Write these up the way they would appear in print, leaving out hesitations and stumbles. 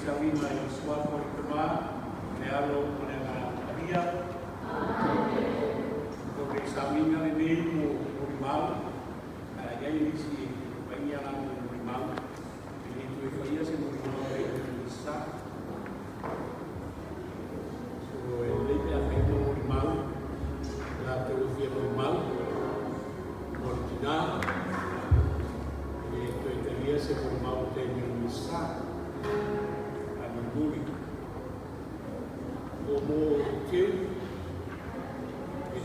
Salima y Suá por tomar, le hablo con la María, porque Salima le dijo Murimau, ya inicie, venía la Murimau, y tu hija se Murimau de Isa, el ley de afecto Murimau, la teología Murimau, original, y esto tenía ese Murimau de Isa. Como que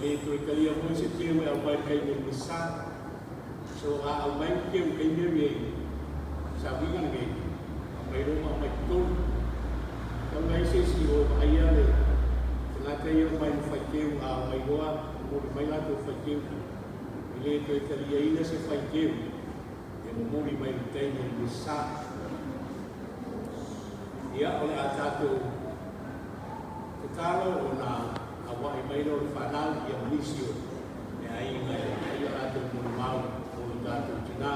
ele tocaria muito tempo ao pai que ele missa so ao pai que ele me sabia ninguém mas não mais todo teia mai whaikeu a mai roa, mori mai lato whaikeu. I le to e talia ina se whaikeu, e mori mai teia i sa. Ia ole a tātou te talo o na a wai mai ro whanau i a munisio, e ai ngai, ai a tātou mori mau, o tātou tina.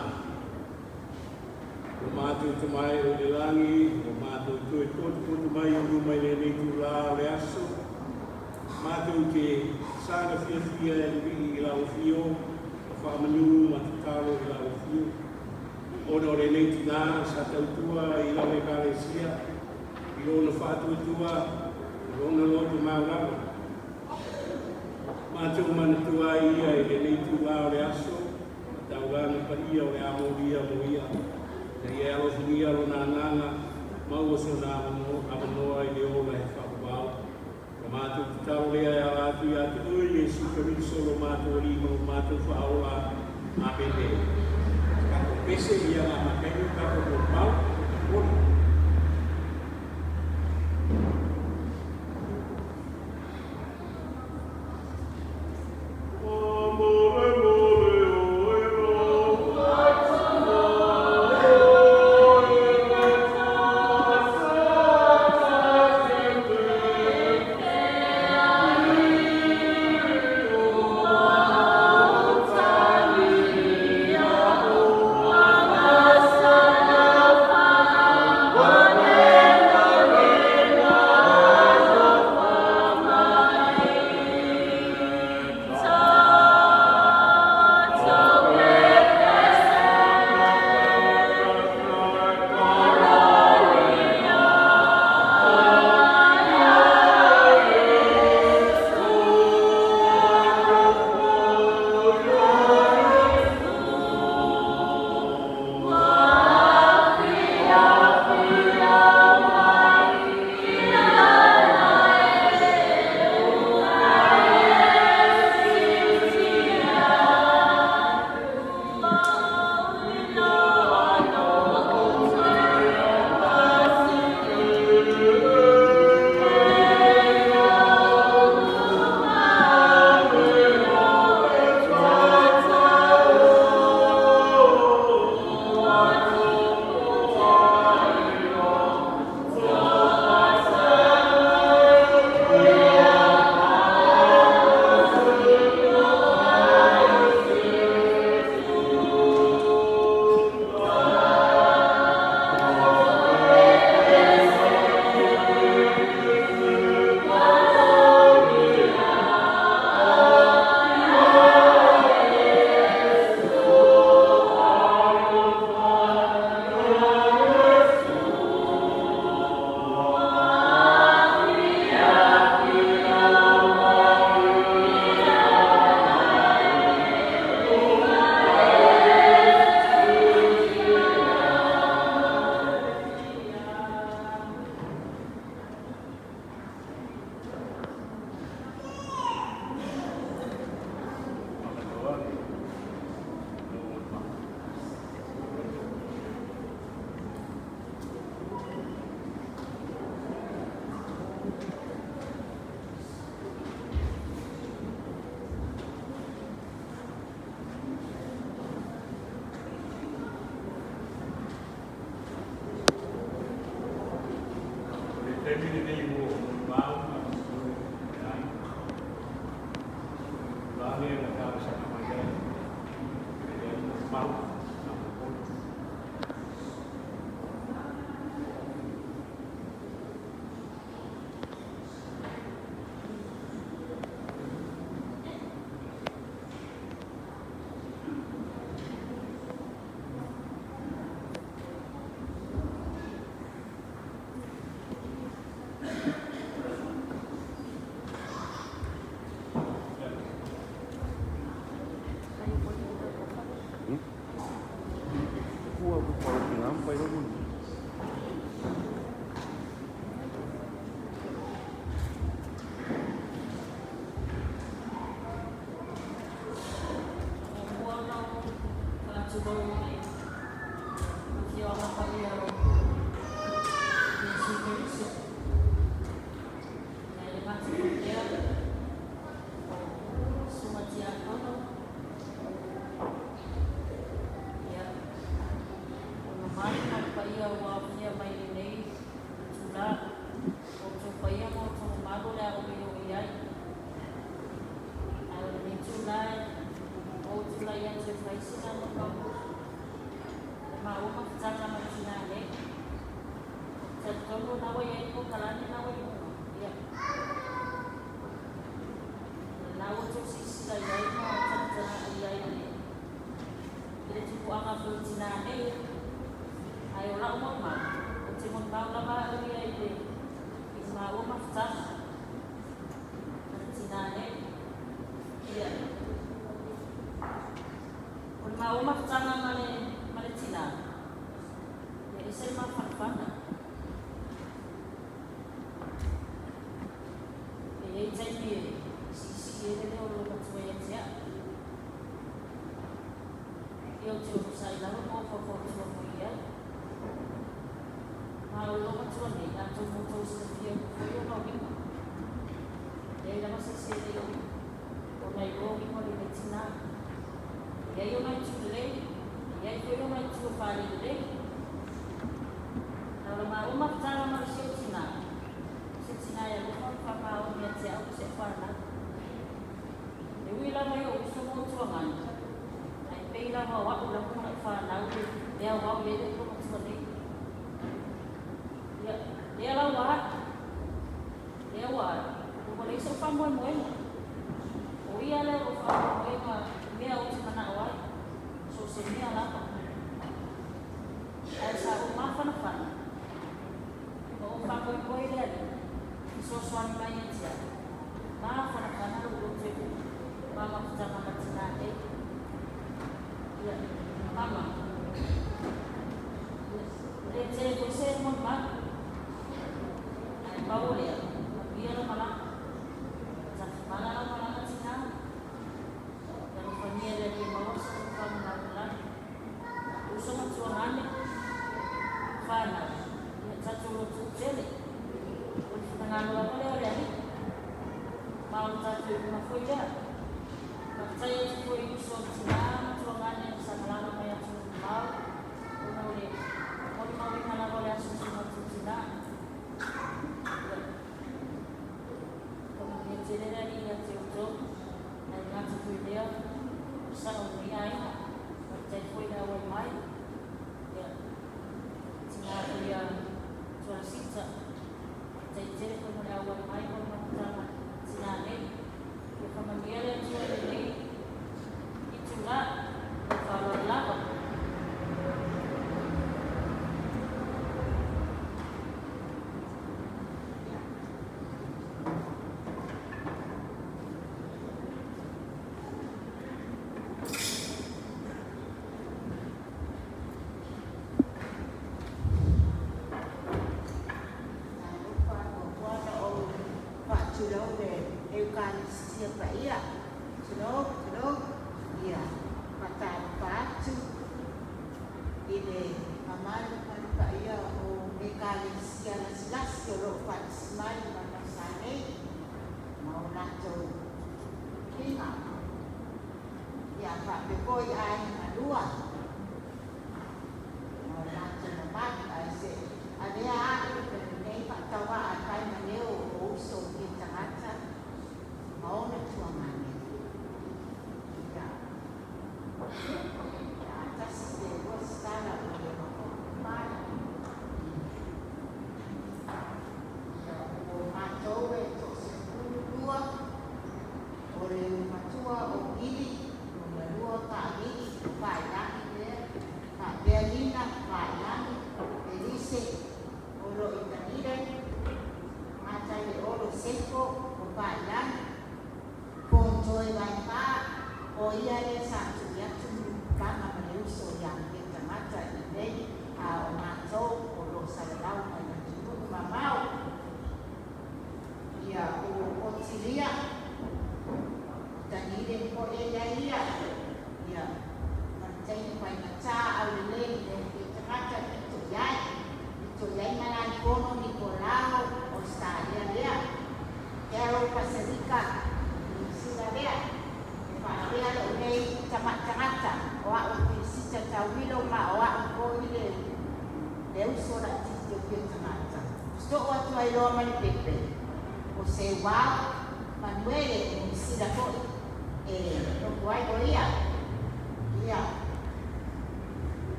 O mātou te mai o le langi, o mātou tu e kotu mai o rumai le nei tu la o le aso. Mātou ke sāna fia e li i la o fio, o whaamanu ma te talo i la o fio. Ono le nei tina, sa tautua i la le kāresia, i lona whātua, i lona lotu maurama. Mātou manatua ia i le nei tu la o le aso, ma tau rana paria o le amoria moia. E alo fia lo na nana mau so na amanoa i le ola e whakabau. Ka mātou te taro lea e ala atu i atu ui e sukari solo mātou rima o mātou whaola a bende. Kako pese i ala makainu kako o mau, koni.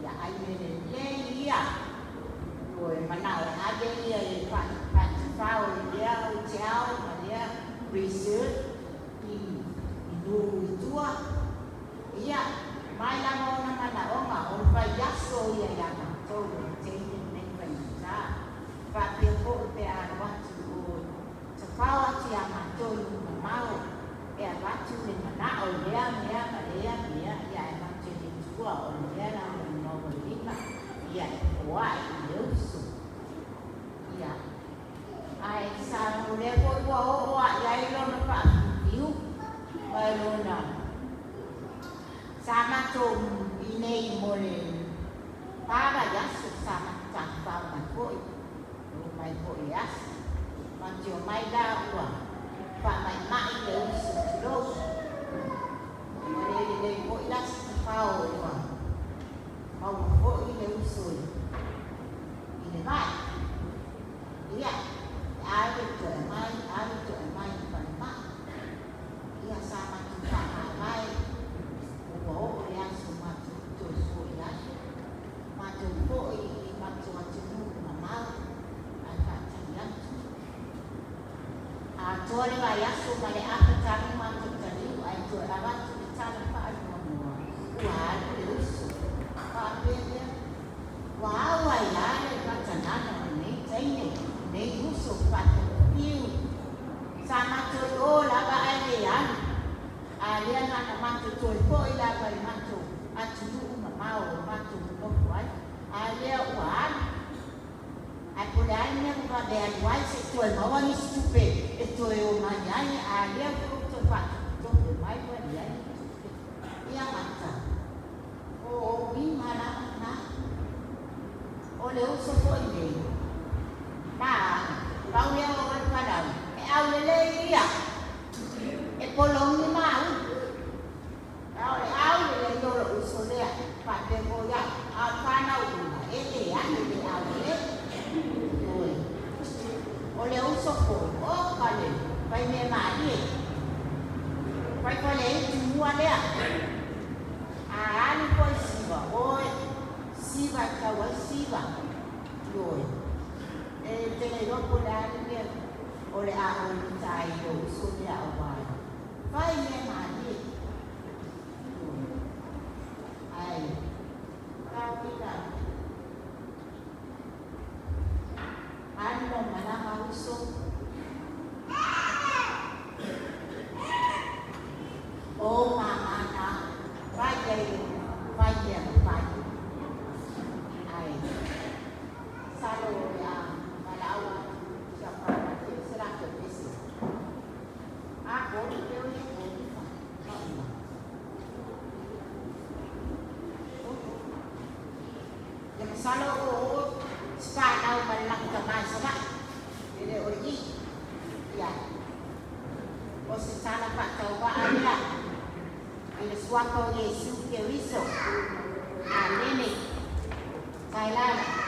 ya ai le ia rồi mà nào ai đây phải phải phao dia cháo mà dia research thì đủ tua ia mai la mo na mana o ma o vai yaso ia ya na to change in when sa fa pe ko pe a wa tu sa phao chi a ma to ma mau e wa tu ni na o dia mea ma dia mea ia ma change tua o dia na no o lima ia wa eu su ia ai sa o le ko o ia i lo na pa iu mai lo na sama chum ini mole para yasu sama cakpa makoi mai koi yas manjo mai da ua pa mai mai le usu mole le koi yas pao ua mau koi le usu ini mai iya ai tu mai pa mai iya sama cakpa mai oh ya semua tu ya macam koi macam mama agak canggih tu ni bayar semua le apa cari macam tadi ai tu awak tu cari apa semua wah terus apa dia wah ya macam mana ni ni usuk pada piu sama tu oh laba ai dia dia nak mantu tuai koi dah bagi mantu, acu umma mau mantu perempuan, dia wan, aku dah ni bukan dia wan setuai mau ni stupid, setuai umanya ni dia perlu cepat, tu mai buat dia ni, dia macam, oh ini mana nak, oleh usul koi ni, nah, kau yang orang padam, awal lagi ya. Polong ni mau, awal le yo usul dia, pada boya, apa nak ubah, ya ni awal le, oleh usul oh kali, pai memang ni, pai kali semua dia, ni kau siapa, siapa kau siapa, jadi lo boleh ni, oleh awal cai yo usul dia awal. Vai me mari. Ai. Kau tidak. Anda mana masuk? Oh mama na. Vai dia. Ai. Salo ya malawan siapa nanti serah ke besi. Aku selalu sekarang malam kemasra jadi orang ya o secara pak coba ada ini suatu Yesus Kristo ini Thailand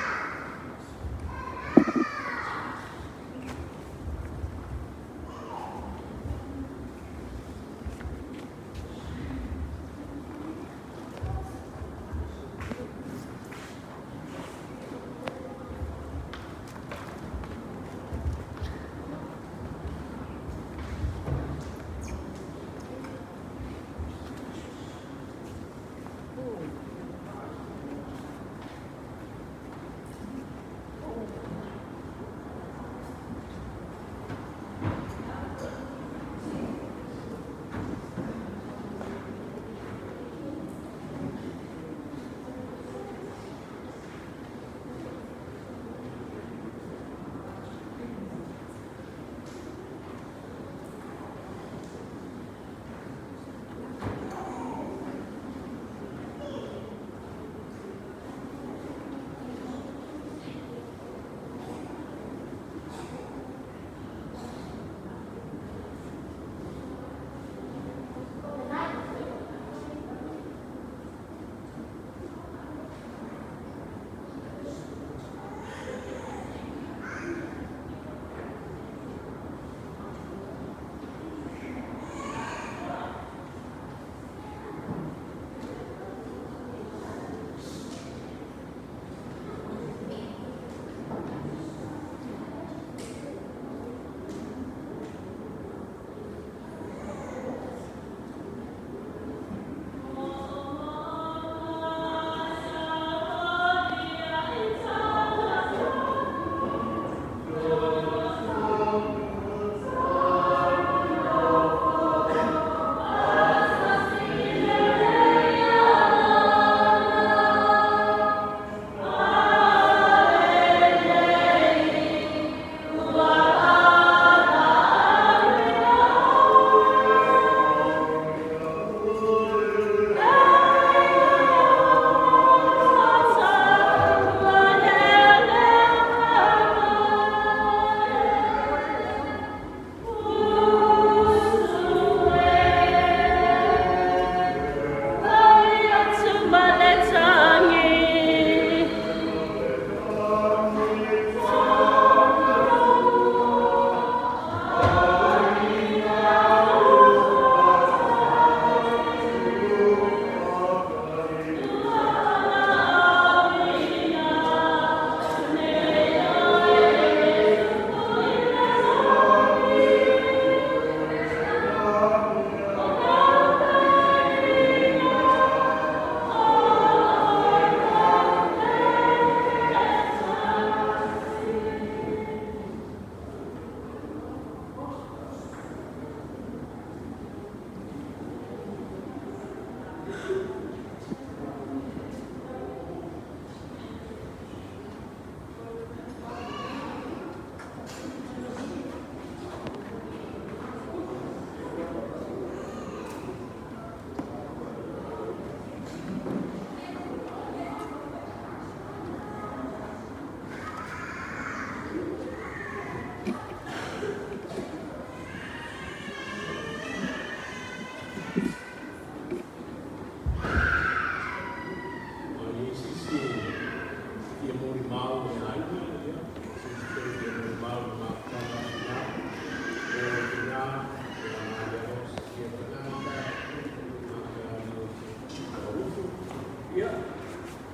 ia,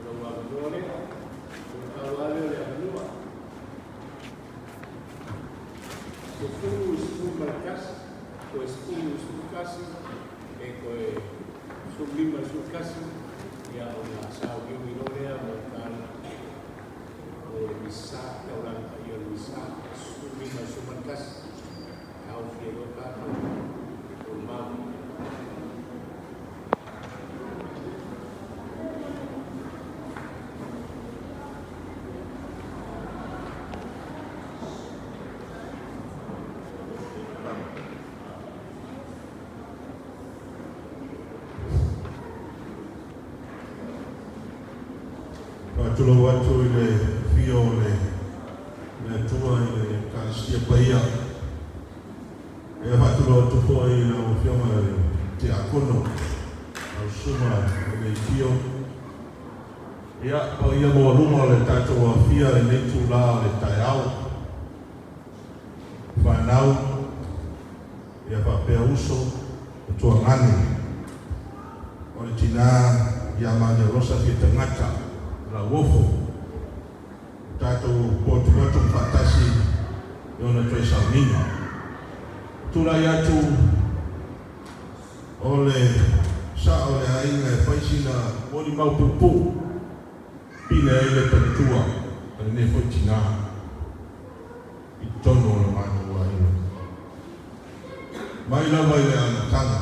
lau amanua lea, awale le amanua. Se fulu marcas, pues fulu casi, que sublima casi, ya una sao que minorea marcana, o misa, orang ayo misa, sublima marcas, au quiero carro, o mau. Tulo watu ile fio le tua ile kasia paia e hatulo tupo ile o fio ma te akono au suma ile fio ia o ia mo luma le tato wa fia le tula le taiao fanau ia pa pe uso tua ngani o tina ia ma de rosa ki tangata la wofo tato potuloto fatasi yona toisa minga tula yatu ole sa ole ainga faisina oli mau pupu pina ile tatua ne fotina itono le manu wa ina mai la mai le tanga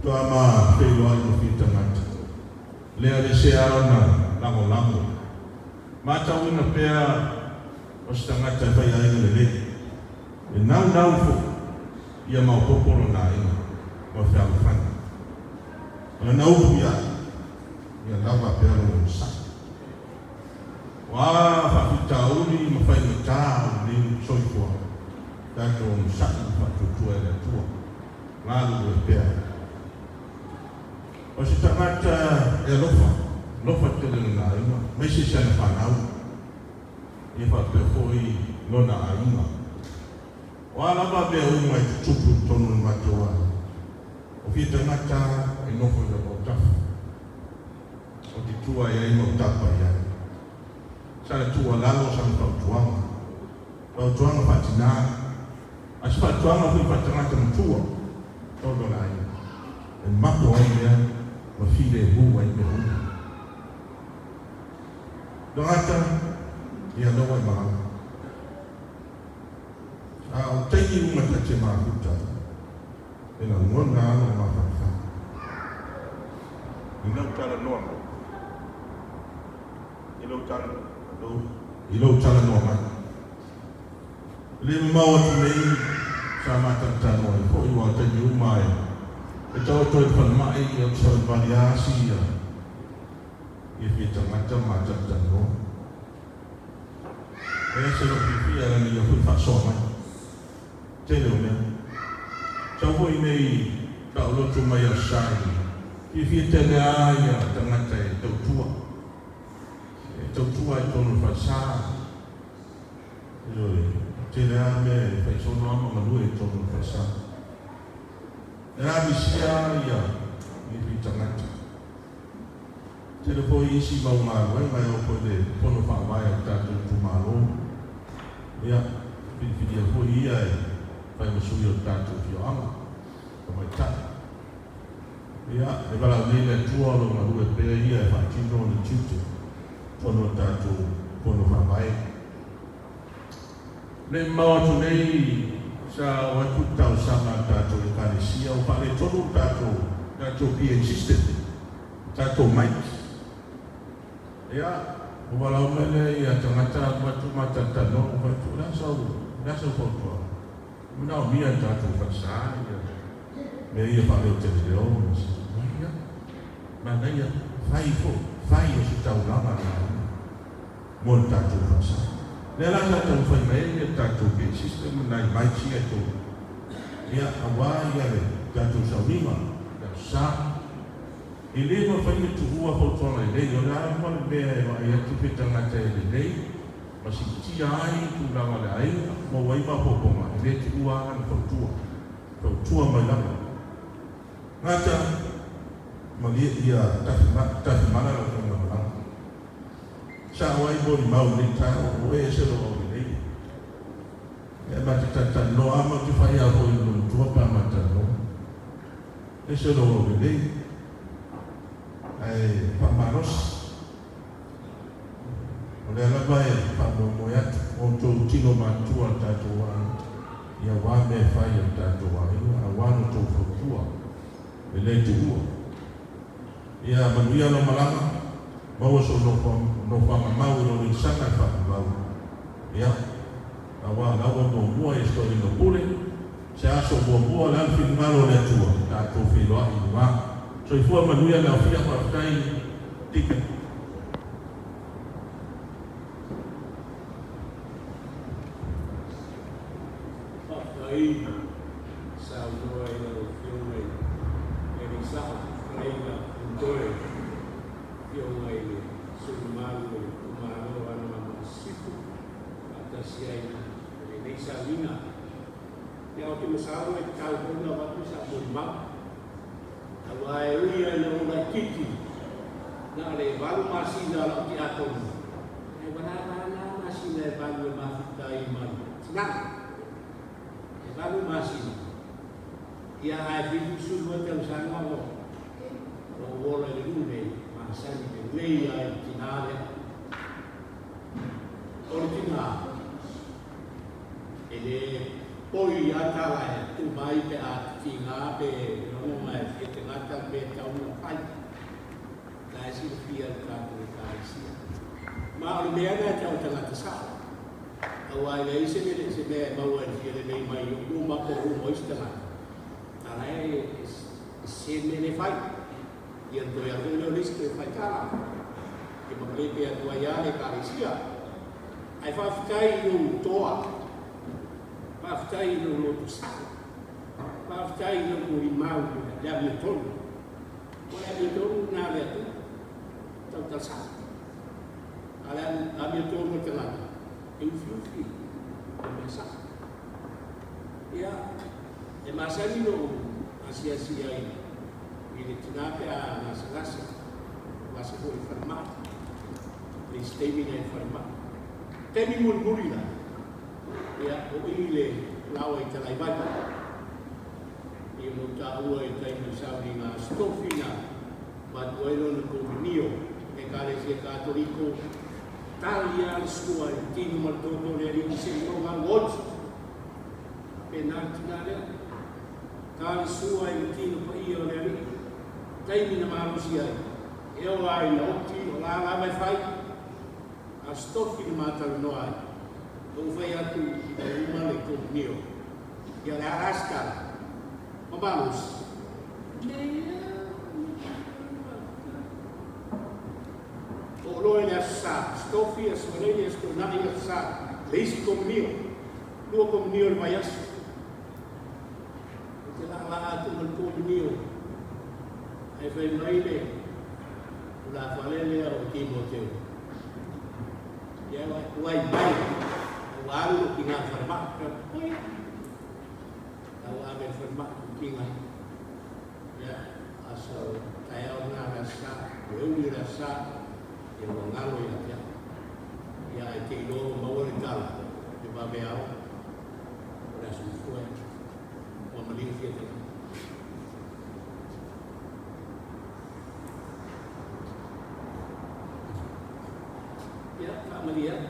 to ama pelo alu fitamata le ale se ana lango mata una pea o stangata fai ai le e nau fo ia mau popolo na ina o fa fana ona nau ia lava pea lo sa wa fa tauli ma fai no ta ni soifo tanto un sa fa tu era tua lalu pea o stangata e lofa tele na ina mai se sana fanau e fa pe foi lona ainga wala ba be o mai tupu tonu matoa o fita mata e no foi da bota o ti tua ia i mota pa ia sana tua lalo sana tuanga fatina aspa tuanga foi fatina tua todo la ia e mapo ia o file bu ai be Dongata ia no mai maha. O teiki uma tache maha kuta. Ena ngona no maha fa. Ina utala noa. Ilo utala noa. Le mau tu nei sama tantano e ko i wa teiki uma e. E tau toi palmai e o tau variasi ia. E fita mata tango e se lo fifia la ni fu fa soma te lo ne tau voi nei tau lo tu mai asai e fita le aia tangata e tau tua e tono fa sa te le ame fa sono ama ma lui tono fa sa e la misia ia e fita mata te le poi isi mau maru e mai o koe le pono wha mai a tātou tu maro ia whiwhiria poi ia e whai masui o tātou ki o ama o mai tātou ia e wala nei le tua lo maru e pēr ia e wha tino ni tute pono tātou pono wha mai le mau atu nei sa watu tau sama tātou e kāresia o whare tonu tātou PA system tātou mic ia, o walau mele ia tangata batu mata tano batu lasau foto. Muna mia tatu fasa ia. Me ia pa le teleo. Ia. Mana ia fai o se tau lama na. Mon tatu fasa. Le la tatu fai mai ia tatu ke system na mai chia to. Ia awa ia le tatu saurima. Da sa ele ma fai tu rua fotona ele yo la ma be ia tu pitanga te ele ma si ti ai tu la ma ai mo wai ma popoma ele tu ua na tua mai la ngata Magia ia tafi mana lo kama mana. Sa wai bori mau ni tau o e se lo ni. E ba ta no ama tu fai a ho no tu pa mata no. E se lo ni. Ai pa manos. Ole la vai pa mo ya o to tino matua tatua. Ia wa me fai tatua. Ia wa no to fotua. Ele tu. Ia manuia no malanga. Mau so no mau no ni sana fa mau. Ia. Awa lawa mo mo e sto no pule. Se aso mo la fin malo le tua. Ta to fi lo i ma. So i fu manuia na fia pa tai ticket. Aí, salvo aí no filme, ele sabe, aí na pintura, filme aí, sumado, humano, anamasico, até se aí, ele nem sabia. E ao que me sabe, ele está com a outra sabe mal. Agora eu ia no Nakiti, na levar uma sina lá que a todo. Eu vou lá na sina levar uma fita aí, mano. Senang. Lalu masih, ia ada usul macam sana orang dulu ni masa ni lei Cina original, ini poi antara tu baik ke Cina be orang mai kita kata be tahun lepas, kasih fiat kata kasih, maklum dia ada jauh tengah besar. Awal dari sini bawa dia dari mai rumah ke rumah istana. Tanai sini ni fight. Yang tu yang tu list fight kala. Di mana dia tu ayah ni karisia. Ai faftai no toa. Faftai no lotusa. Faftai no murimau dia betul. Dia betul na dia tu. Tahu tak sah. Alam ambil tu macam influensi masa ya masa ni no asia ini kenapa nasa boleh format sistem ini format tapi murmuri lah ya ini lawa itu lagi ini tahu itu yang sabi na stofina batuelo no comunio que carece católico Talia sua tinha uma doutora em Senhor Galot penalti nada tal sua em tinha paio nele tem na malusia eu ai não tinha lá vai fai a stofi de mata no ai não vai a tu uma le comunio e ela arrasta vamos Lo ele sa stofia sorelle sto na ele sa leis comunio lo comunio vaias la tu comunio ai vai maile la falele o Timoteo ya vai waru tinggal farmak awal farmak tinggal ya asal saya orang rasa eu rasa yang mengalu ya itu bawa rental di Babeau dah semua membeli kita ya tak melihat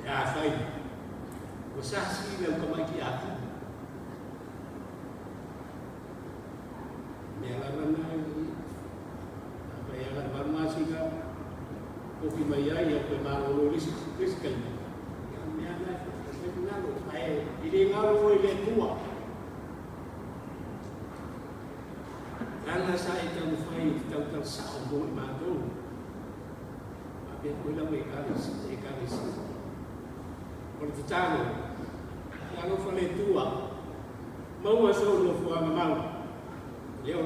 ya saya usahsi dalam kemakiatu melawan yang farmasi kan kopi maya yang pemalu list kan yang ada sebenarnya saya ini ngalu oleh tua karena saya tahu fai tahu tersahul madu tapi ulang ekalis pertama kalau fai tua mau masuk lo fua mau dia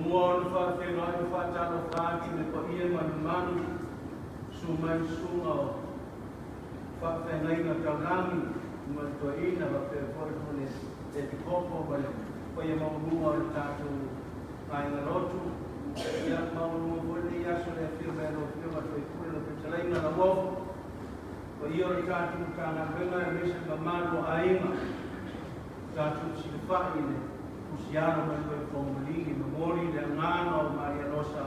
Muon fa whenua fa talo whāki me pa ia manu sumai sunga o fa whengaina taurangi mai toa ina wa pe whare te kopo wale pa ia maunua o tātou ainga rotu ia maunua wale ia so le whio mea lo whio ma toi kule lo pe talaina la wofu pa ia o tātou tāna wenga e mese mamalo ainga tātou silifai ne usiano mai koe whongulingi memori le ngāna o Maria Rosa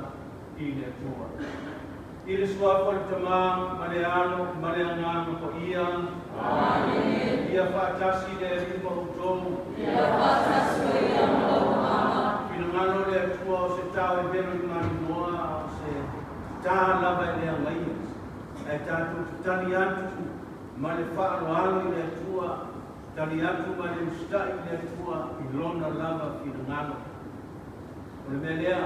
i le tua. I le suapo le tamā, ma le ano, ma le ngāna ko ia. Amen. Ia whātasi le rima o tomu. Ia whātasi o ia mo mama. Pina ngano le tua o se tau e bero i mani noa o se tā lava e le angaia. E tātou tani atu, ma le whaaro alo i le tua. Tali atu ma le ustai le tua i lona lava ki na ngano. O le melea,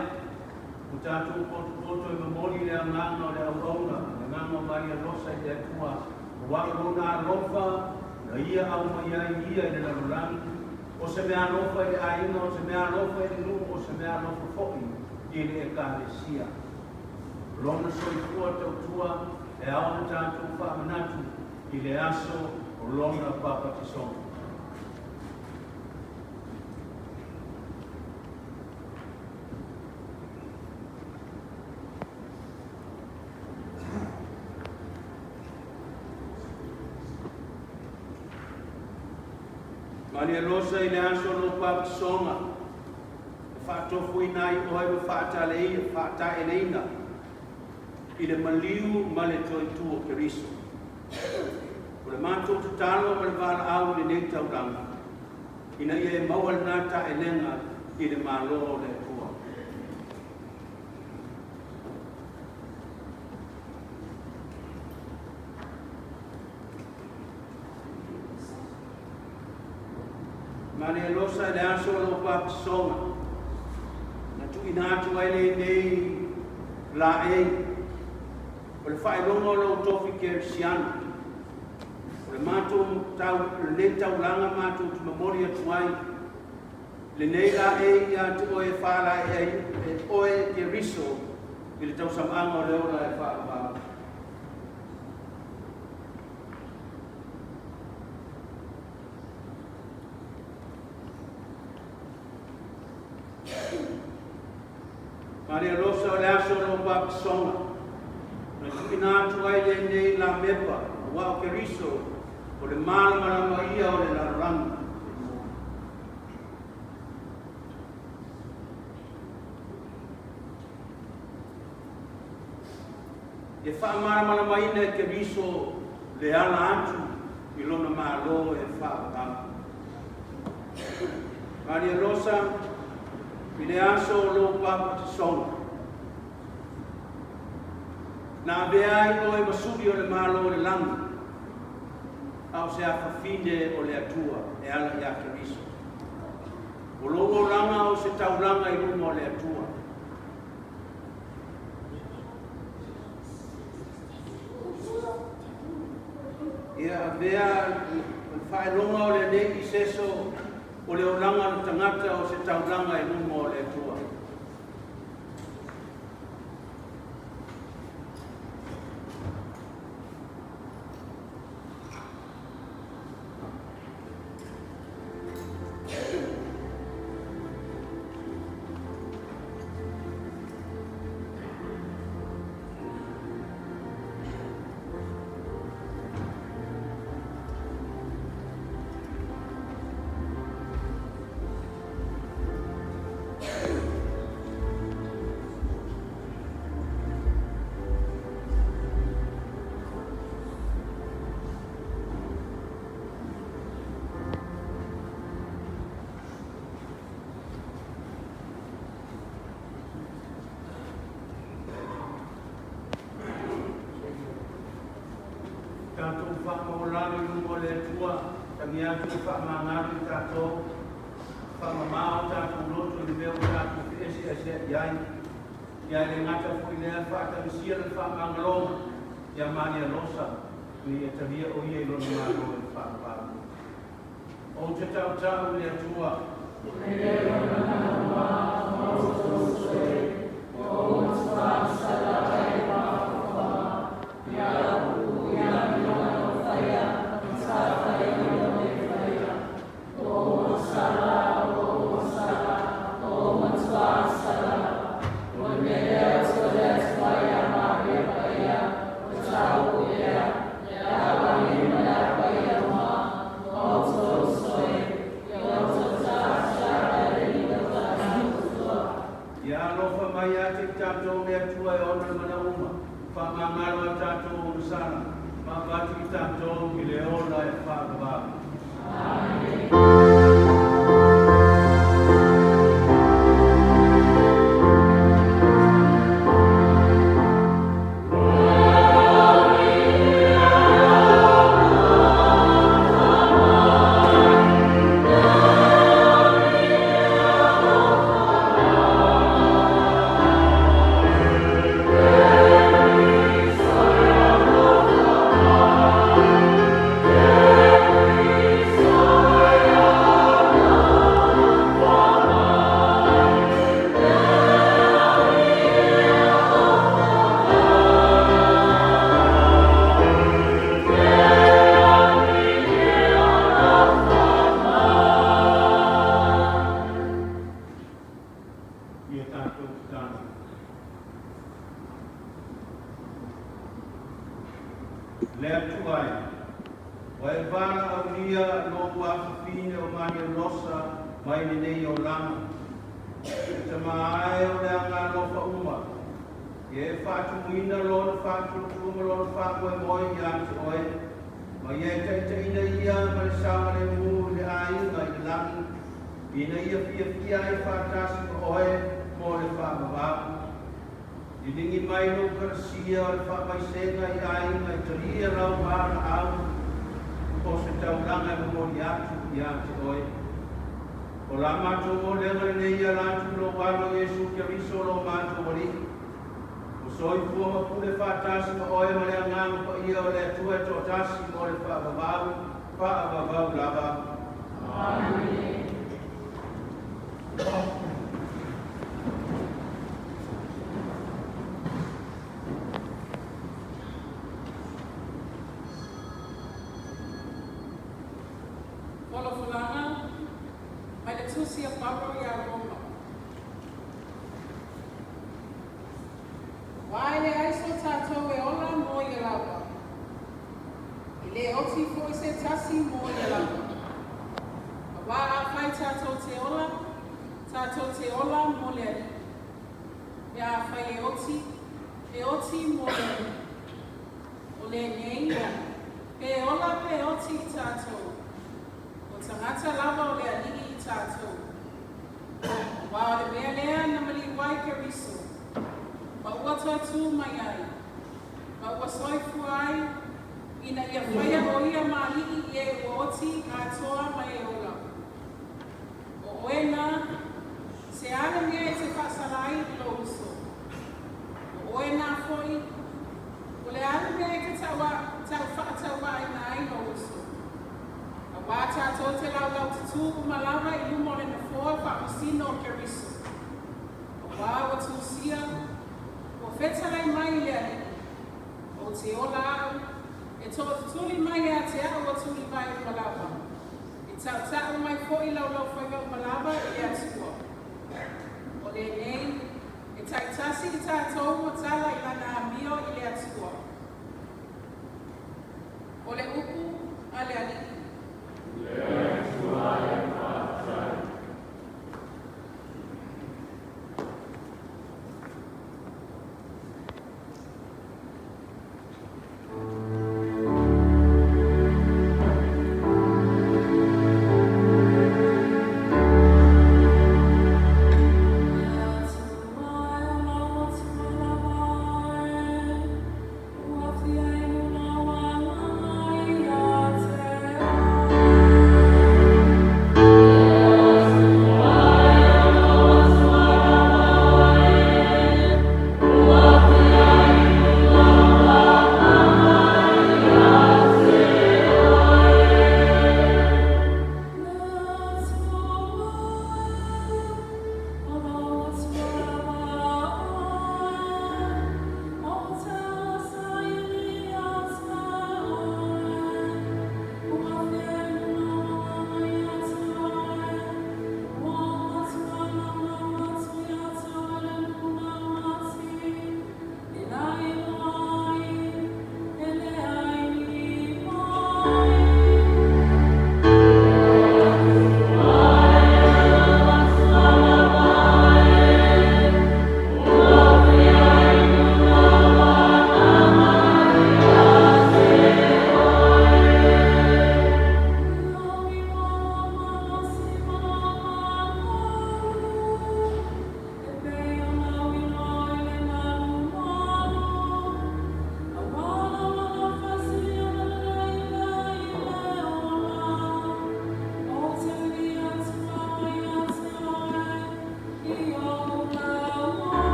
o tātou poto e mamoli le ngano le aurona, le ngano Maria Rosa i le tua, o wālona alofa, na ia au mai ai ia i le lalurangi, o se mea alofa i le aina, o se mea alofa i le numu, o se mea alofa fo'i i le ekalesia. Lona soifua tautua e au na tātou whaamanatu i le aso o lona papa tisonga. Maria Rosa i le aso o papa tisonga. Whātofu i nai oe wa whātaeleina i le maliu ma le toitu o Keriso. O le mātou tatalo ma le wala au le nei tauranga. Ina ia e maua le nata e lenga i le malo o le tua. Maria Rosa le aso lo papisonga. Na tu inatu ai le nei la e. O le whaelonga lo tofi kersiana. Le mātou tau, le nei tauranga mātou tu memori atuai. Le nei la e ia tu oe whala e oe ke riso i le tau samanga o leora e whala. Maria Rosa o le aso no papisonga. Na tukina atuai le nei la mepa, wa o ke riso o le malama ia o le laranga. E whaamarama ina e ke riso le ala atu i lona malo e whaapapa. Maria Rosa, i le aso o lo papa tisonga. Na beai o e masuri o le malo o le langa. Au se awhawhine o le atua e ala i a Keriso. O longo langa o se tauranga i runga o le atua. Ia vea whaelonga o le nei i seso o le olanga o tangata o se tauranga i runga o le atua. Tātou whakaolari rungo le tua, tangi atu whakamangari tātou, whakamamao tātou loto i meo tātou ki ese iai. Iai le ngata fui lea whakamisia le whakamangalonga, ia Maria Rosa, i e tawia o ia i lona mālo e whakaparu. O te tau le tua. mai ate tātou mea tua e ona mana uma. Whamangaro a tātou o sana. Mawatu i tātou ki le ola e whakawā. Ina ia pia e whātasi ko oe mō le whāmawāpu. I ringi mai no karasia o le whāmaisenga i ainga i taria rau hāra au ko se tauranga e mō i atu oe. O la mātou mō lenga nei a lātu no wālo Jesu kia riso no mātou wari. O soi fua mapule whātasi ko oe ma le angamu pa ia o le atua e tō tasi mō le whāmawāpu lava. Amen. Fulana, mai le tusi a paro i a Roma. Wai le aiso tātou e ola mō i lawa. I le oti fo i se tasi mō i lawa. A wā a whai tātou te ola mō le ali. Me a whai e oti mō le ali. O le neinga, pe ola pe oti tātou. Tangata lava o le alii i tātou. Wā o le mea lea na mali wai ke riso. Ma ua tātou mai ai. Ma ua soifu ai. Ina ia whaia o ia ma alii i e oti katoa mai e ola. O oena, se ana mea e te whasarai i lo uso. O oena foi. O le ana mea e te tau whaatawa i na ai lo uso. Wā tātou te lau te tūku malawa i lumo le na fōa whakusino o ke riso. O wā wa tūsia, o whetalai mai le ali. O te ola au, e tō tūli mai a te au o tūli mai o malawa. E tau mai fōi lau whaiga o malawa i atua. O le nei, e tai tasi i tātou o tala i lana amio i le atua. O le upu a le ali. Love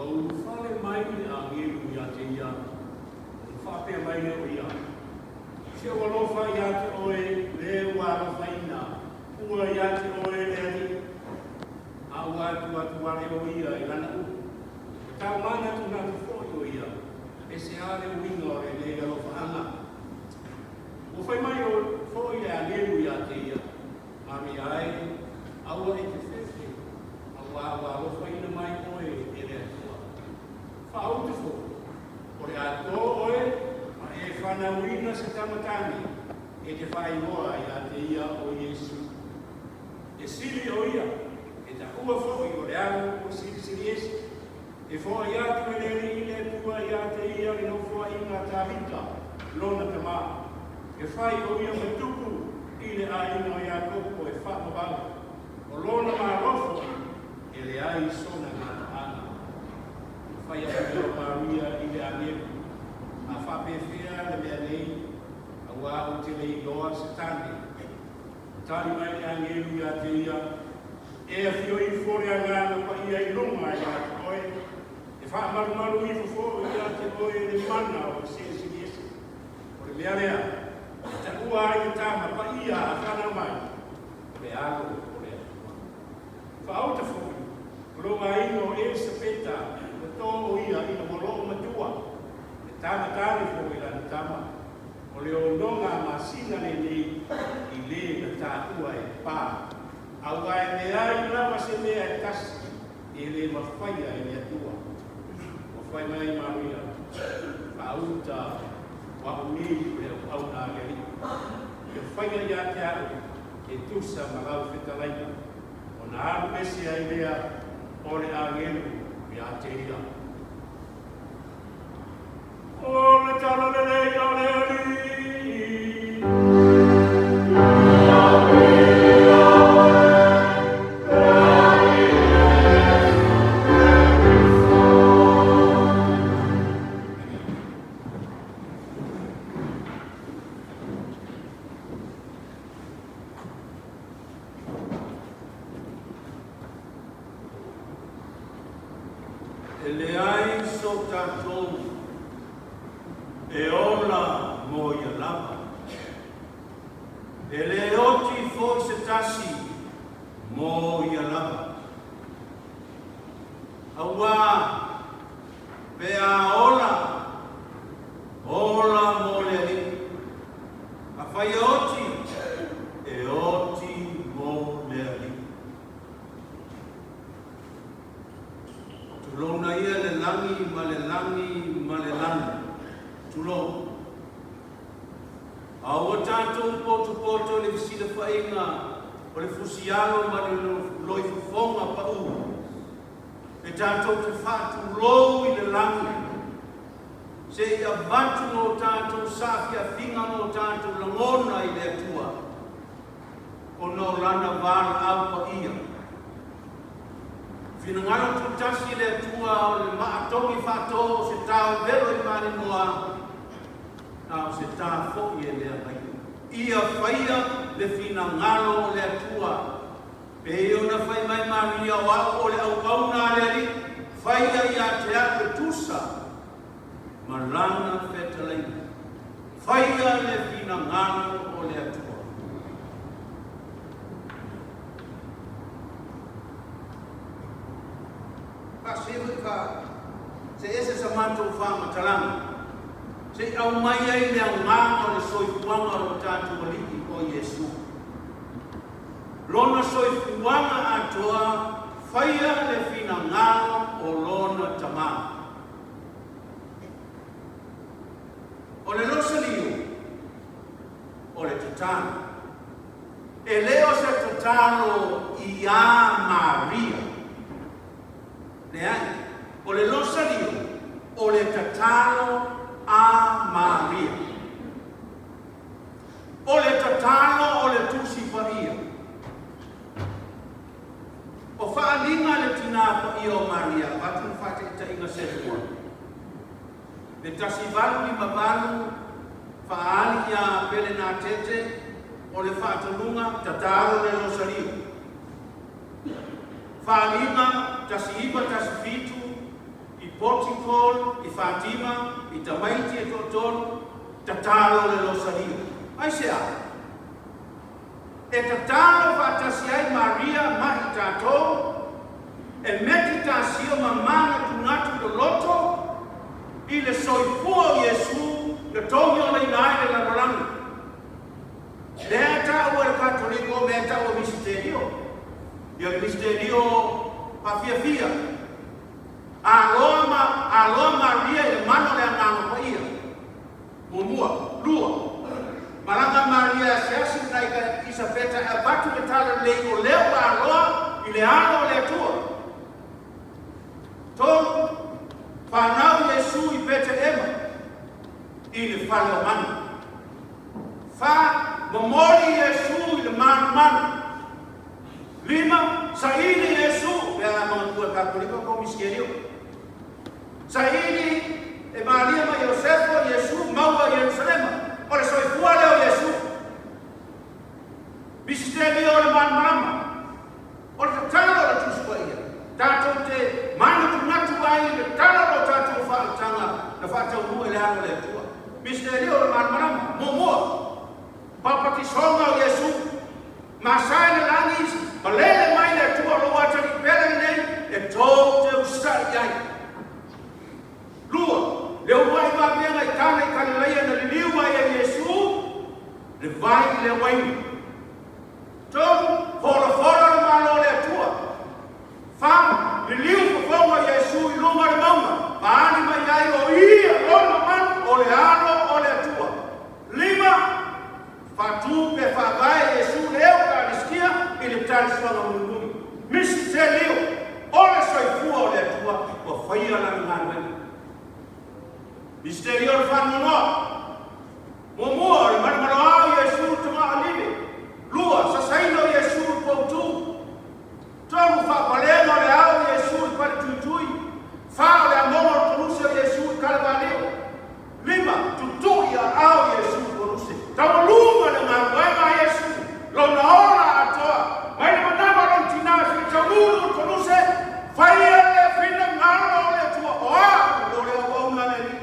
Wau whale mai a ngeru ia te ia. Whapea mai o ia. Se o lofa ia te oe le wara whaina. Ua ia te oe le ani. A atu wale o ia i lana u. Tau mana tu nā tu fōi o ia. E se ale winga o le nega lofa anga. O whai mai o fōi a ngeru ia te ia. Mami ai, aua e te whewhe. Aua lofa ina mai oe e le atua. Whau te fōi. O le ato oe, ma e whanauina se tamatani. E te whai moa ia te ia o Iesu. E sili o ia. E ta ua fōi o le alu o sili Iesu. E fōi ia tu e i le tua ia te ia i no fōi inga tā rita. Lona te mā. E whai o ia me tuku i le aina o ia koko e whakabala. O lona mā rofo e le ai sona ngata ana. E whai a o Maria i le aneku. A whapewhea le mea nei. A wā o te lei loa se tane. Tani mai le aneru ia te ia. E a whio i fōre a ngāna pa ia i longa ia te oe. E whaamaru i fōre ia te oe le mana o se Iesu. O le mea lea. Ta ua ai te tama pa ia a whana mai. O le ago o le atua. Whaauta fōi. Roa ino e se peta. O tō o ia ina molo matua. E tama tāne fōi lana tama. O le o nonga masina ne nei i le na tātua e pā. Au ai me ai lava se mea e kasi. E le mawhaia e le atua. O whai mai Maria. Whaauta. Wa umi le au na gari. E whaia ia te au. E tusa marau whetalaina. O na aru mesi ai lea. O le agenu. Ia te ia. O le tala le lei o le ali. E le ai so tātou e ola mo ia lava. E le oti foi se tasi mo ia lava. Aua pe a ola mo le ali. A whai oti e oti mo le ali. Lona ia le langi, ma le langi. Tulo. A o tātou poto le visila whainga, o le fusialo ma le loi fufonga pa u. E tātou te whātu lou i le langi. Se ia vatu no tātou sāwhia whinga no tātou langona i le atua. O no lana vāra au pa ia. Fina ngalo tu tasi le tua o le maatongi whato se tau vero i mani moa. Nau se tā foki e lea mai. Ia whaia le fina ngalo le tua. Pe eo na whai mai Maria o le au kauna le ali. Whaia ia te ake tusa. Malana whetalai. Whaia le fina ngalo o le tua. Ka se ese sa manto whama talanga. Se au mai ai lea ngāma le soifuanga o tātou waliki o Iesu. Lona soifuanga atoa whaia le whina ngāma o lona tamā. O le losalio o le tatano. E leo se tatano i a Maria. Leai, o le losalio, o le tatalo a Maria. O le tatalo o le tusi paia. O whaalinga le tina paia o Maria, watu whate ita inga setua. Le tasi valu i mabalu, whaali ia pele nā tete, o le whaatalunga, tatalo le losalio. Whalinga, tasi ipa, tasi fitu, Portugal, i Fatima, i Tamaiti, e Totoro, tatalo le losaria. Ai sea. E tatalo fatasiai Maria mai tatou, e meti tasio mamana tunatu do loto, i le soifua Yesu, le tongio le nai le lamaranga. Lea tau e katoliko, mea tau e misterio. Ia le misterio pafiafia. Aloha Maria e mano le ananga pa ia. Mumua, lua. Malanga Maria seasi nai isa peta e batu le tala leo leo aloha i le ano le tua. Tolu, whanau Yesu i peta ema. I le whale o manu. Mamori Yesu i le manu. Lima, saini Yesu. Vea mga tua katoliko ko miskerio. Saini e Maria ma Yosefo Yesu maua Yerusalema. Ole soifua leo Yesu. Bistemi ole manmama. Ole tatalo la tusua ia. Tato te manu tunatu ai le tala lo tato fa tanga na fa tau mu ele ano le tua. Bistemi ole manmama. Momoa. Papa ti songa Yesu. Masai le langis. Malele mai le tua lo wata ni pele nei. E tau te ustari ai. Lua. Leo wai ba benga i tana i kanileia na liliu mai e Yesu. Le vai le waini. Tau fora le malo le tua. Fam, liliu fonga Yesu i luma le maunga. Paani mai ai o ia lona man o le ano o le tua. Lima, fatu pe whakai Yesu leo ka riskia i le tali suanga mulunguni. Misi te leo, ole soifua o le tua o whaia na ngāngai. Misterior whanunga. Momua, marmarao Yesu tuma alive. Lua, sasaino Yesu poutu. Tomu whapalenga le au Yesu i pari tuitui. Whao le amonga toruse Yesu i kalabaneo. Lima, tutui a au Yesu toruse. Tawa lunga le ngāruema Yesu. Lona ora atoa. Mai le manama lon tinasi i taululu toruse. Whaia le whina ngāra o le tua. Oa, o le awaunga le li.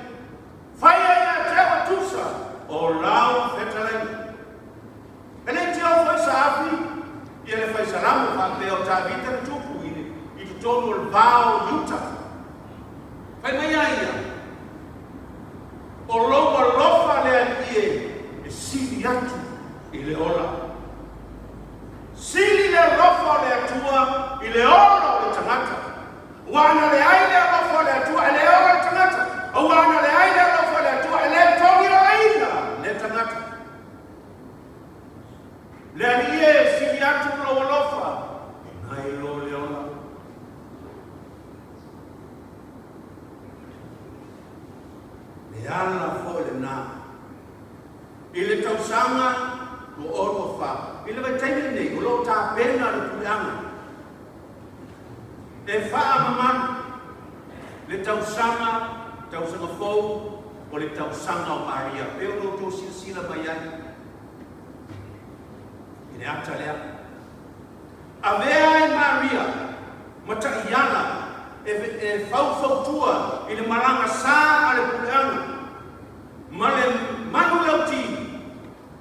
Whaia ia tewa tusa. O lau whetaleni. Ele te au whai saafi. Ia le whai salamu whakle o tā vita le tupu i tu tonu le vāo yuta. Whai mai aia. O loa lofa le alie e sili atu i le ola. Sili le lofa le atua i le ola o le tangata. Wana le aile lofa le atua i le ola le tangata. Wana le aile lofa le atua i le tongi o aina le tangata. Le alie sili atu lo lofa. Nai lo le ola. Le ala fo le nā. I le tausanga o oro wha. I le waitaini nei, o lo tā pena le puianga. E wha mamanu. Le tausanga fou, o le tausanga o Maria. Peo no tō silsila mai ai. I le ata lea. Avea e Maria, mata iana, e fautua i le maranga sā a le puianga. Ma le manu lauti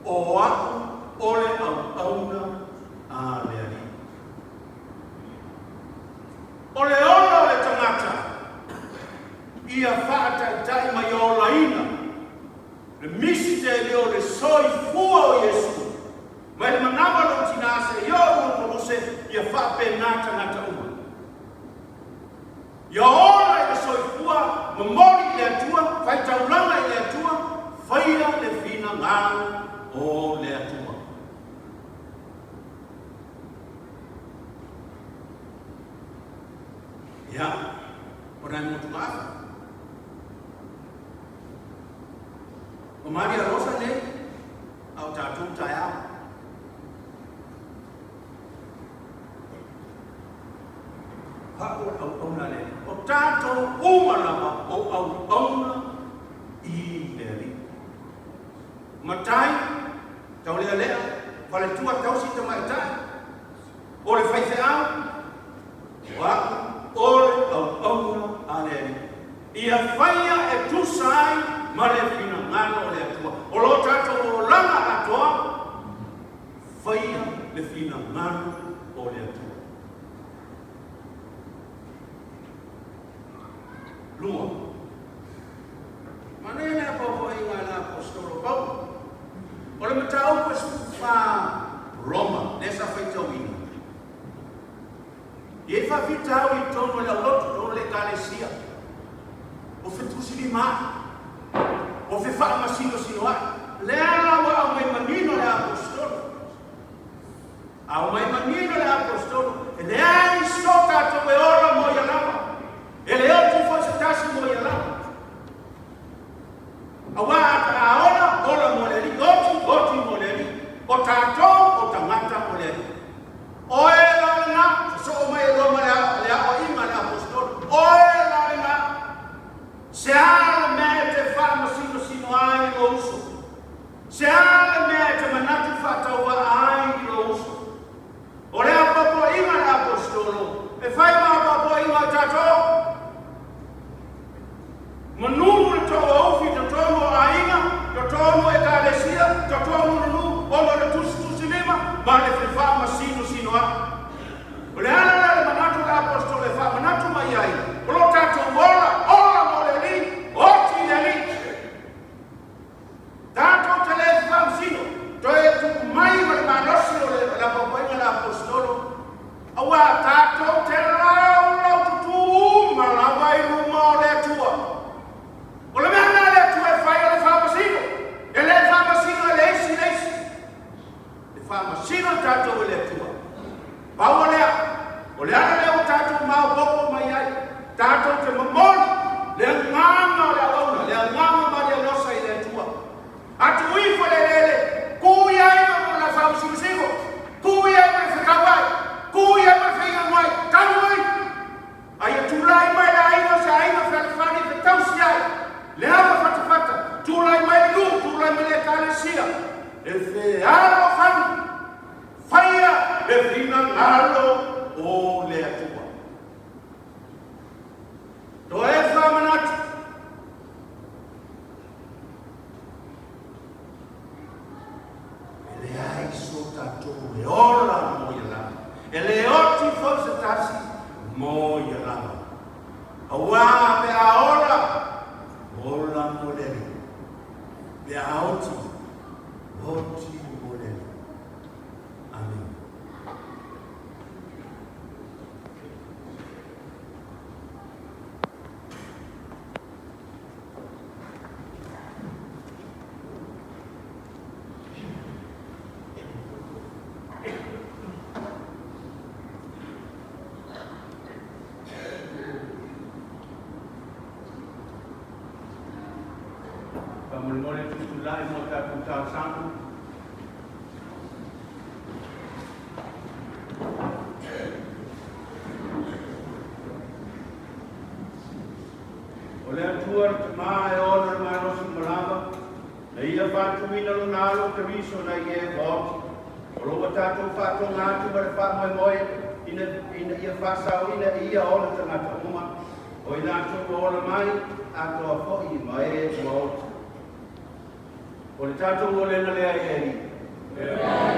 o aku o le auna a le ali. O le ola o le tangata ia whaata i tai mai o laina. Le miste leo le soifua o Yesu. Mai le manama lo tinase i o poruse ia whapenata ngata uma. Ia ola i le soifua mamori le atua, whai taulanga i le atua, whaia le whina ngāu o le atua. Ia, o nai motu kāwha. O Maria Rosa ne, au tātou tai au. Hako au auna le. O tātou umalama o au auna i le li. Matai, tau lea lea, wale tua tausi ta mai tai. O le whaithe au, wa o le au auna a le li. ia whaia e tusai ma le fina ngana o le atua. O lo tātou o langa atoa, whaia le fina ngana o le atua. Lua. Manene a papa inga na apostolo pau. O le matau pa sufa Roma, nesa whaitau ina. Ie whawhitau I tono le lotu, tono le kalesia. O whetusi li maa. O whewha masino sinoa. Le ala wa au mai manino le apostolo. Au mai manino le apostolo. E le ai sota to e ora mo ia lava. E le otu fwasa tasi mo ia lava. Awa a ora mo le li. Oti mo le li. O tātou o tangata mo le li. O e lalena. So mai Roma le a o ima le apostolo. O e lalena. Se ala mea te wha sino ai o uso. Se ala mea te manatu whataua ai o uso. O lea papo inga le apostolo. E whai maa papo inga tātou. Manunu le tō auwhi, te tōmo a inga, te tōmo e kālesia, te tōmo nunu, ono le tusi lima, ma le whiwha sino a. O le ala le manatu le apostolo e wha manatu mai ai. O lo tātou ora mo le li, oti le li. Tātou te le whamsino, to e tuku mai ma le manosi o le papoinga le apostolo. Awa tātou te lau tutu ma la wai luma o le tua. O le mea le tua e whai o le whamasino. E le whamasino e leisi. Le whamasino tātou e le tua. Pau o lea. O le ana leo tātou mau boko mai ai. Tātou te mamoni. Le nganga o le auna. Le nganga ma le losa I le tua. Atu ifa le lele. Kui ai ma la whamasino. Kui ai ma le whakawai. Kui ai ma le whaingangai. Kanu ai. Ai a tūlai mai la aina sa aina whanawhani te tausi ai. Le ama whatawhata. Tūlai mai lu. Tūlai mai le kālesia. E whe aro whanu. Whaia e whina ngalo o le atua. To e whamanatu. E le ai so tātou e ora mo ia lava. E le oti whausa tasi mo ia lava. Awa pe a ora mo le ri. Pe a oti mo le ri. Amen. Mole tutulai mo tātou tāsangu. O le atua te maa e ora le mai rosi malama. Na ia whātuina lo nālo te riso na ia e vauti. O loa tātou whātou ngātu ma le wha moe ina ia whasau ina ia ola tangata uma. O i nātou ola mai atoa whoi ma e vauti. O le tātou o lena lea I eri. Lea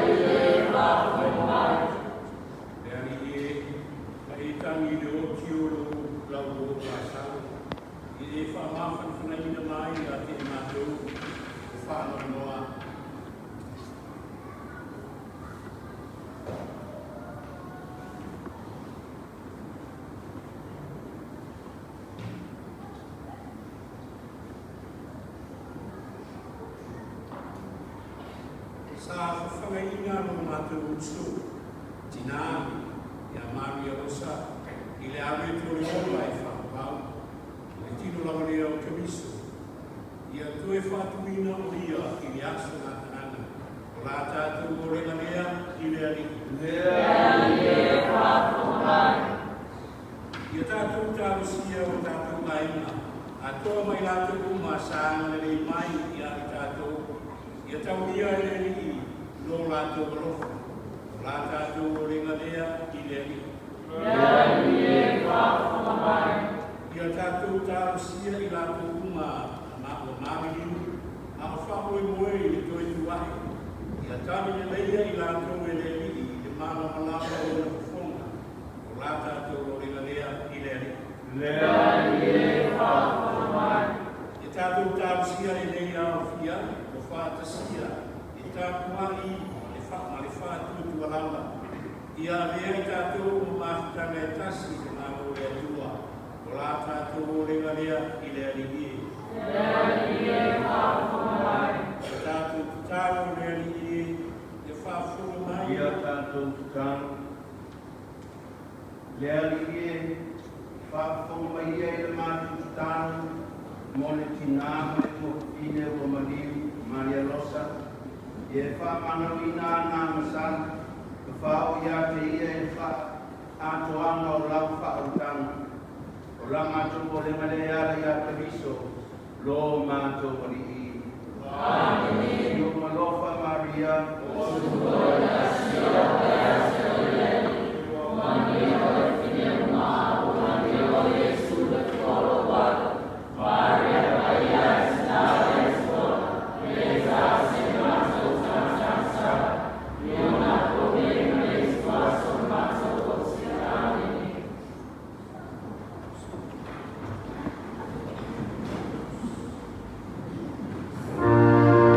I whāwhai. Lea I e tangi le oti o lo lau o kāsau. I e whamawhan whanaina mai a te mātou o whanau noa. Sa whangainga mo mātou utsu, tinami, ia Maria Rosa, I le awe tōre ola e whakapau, le tino lawa lea o kamiso, ia tue whatuina o ia I le aso ngā tanana, o la tātou o renga lea I le ari. Lea I whakapau. Ia tātou tārusia o tātou ngaina, a toa mai lātou uma sāna le mai I ari tātou, ia tau ia e le ni no lātou alofa. La tātou o renga lea I le ni. Ia I e whawhamai. ia tātou tārusia I lātou uma o māmihiu, a whakoe moe I le toi tuahi, ia tāmi le leia I lātou e le li I mana malapa o le whonga, o lā tātou o ringa lea I le li. Lea I e whawhamai. Ia tātou tārusia e leia o fia, o whātasia, I tāpuai e whātutu ahala. Ia lea I tātou o māwhitanga e tasi I ngā o le atua, o lā tātou o ringa lea I le ali Lea I e whawhamai. Ia tātou tutaro le ali e whawhamai. Ia tātou tutaro. Lea I e whawhamai ia I le mātou tutaro. Mole tina me ko ine o maliu Maria Rosa. Ia whamanawina nā masana. Whao ia te ia e wha atoanga o lau whaarutanga. O la mātou o le male ara ia te riso. Lo mātou o li I. Amen. Io malofa Maria. O sukola sia pea se o le. O Maria o le fine ma o Maria o Jesu le kolo wako. Maria Maria Sna Escola. Esa se mātou tātāsa. Io na problema escola mātou o se Amen. Thank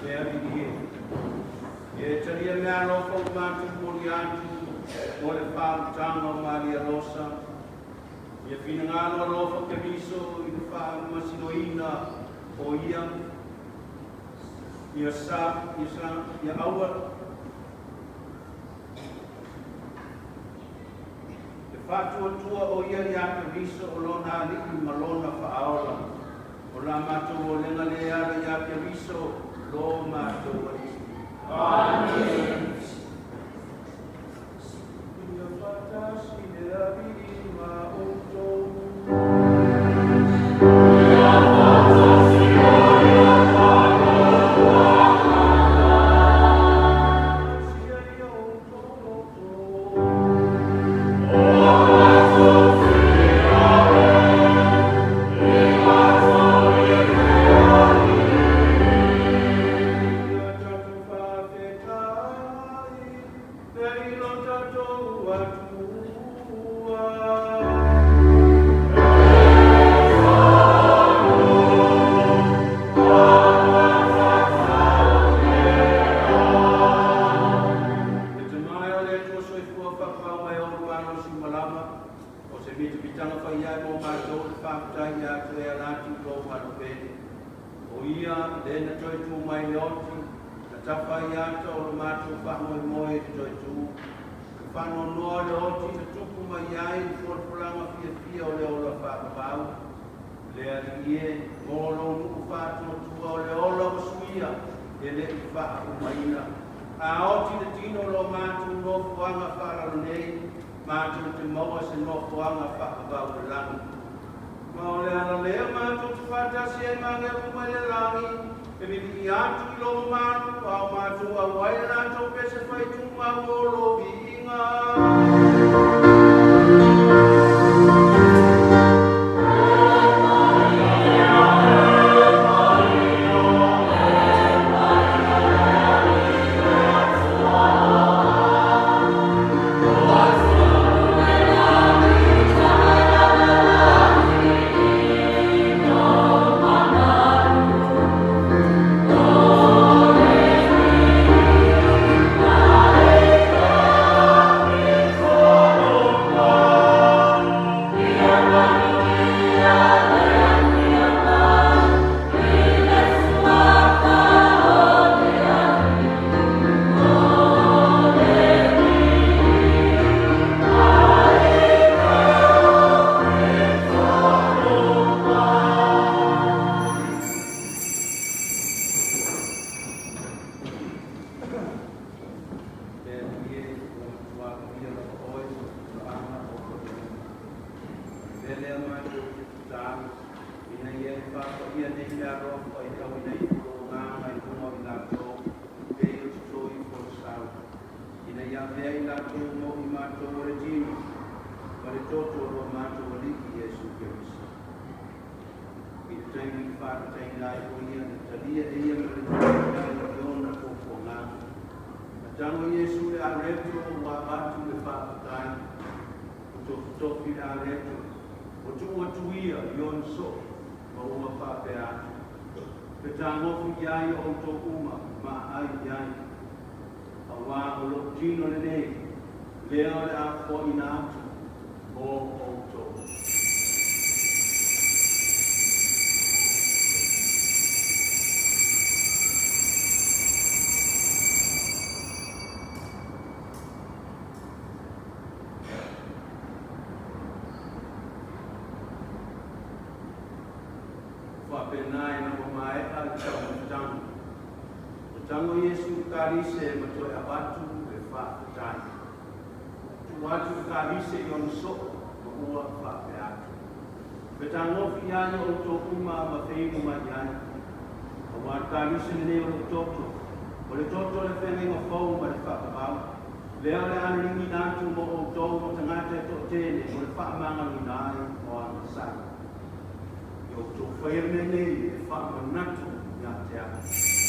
le avidi e taria me alo fo matu moriatu o le whautanga o Maria Rosa ia finangalo alo fo kemiso i le wha masinoina o ia ia aua e whatuatua o ia ia kemiso o lona aliki malona whaaola o la mātou o lenga le ala ia kemiso lo mātou aliki. Amen. Tango Yesu karise mato abatu e fa tani. Tu watu karise yon so kwa fa beatu. Betango fiani o to kuma mafeimu majani. Wa karise ne o toto. O le toto le fene ngo fo ma fa ba. Le ale an ringi nantu mo o to mo tangate to tele o le fa manga ni nai o an sa. Yo to fairne ne fa manatu ya te.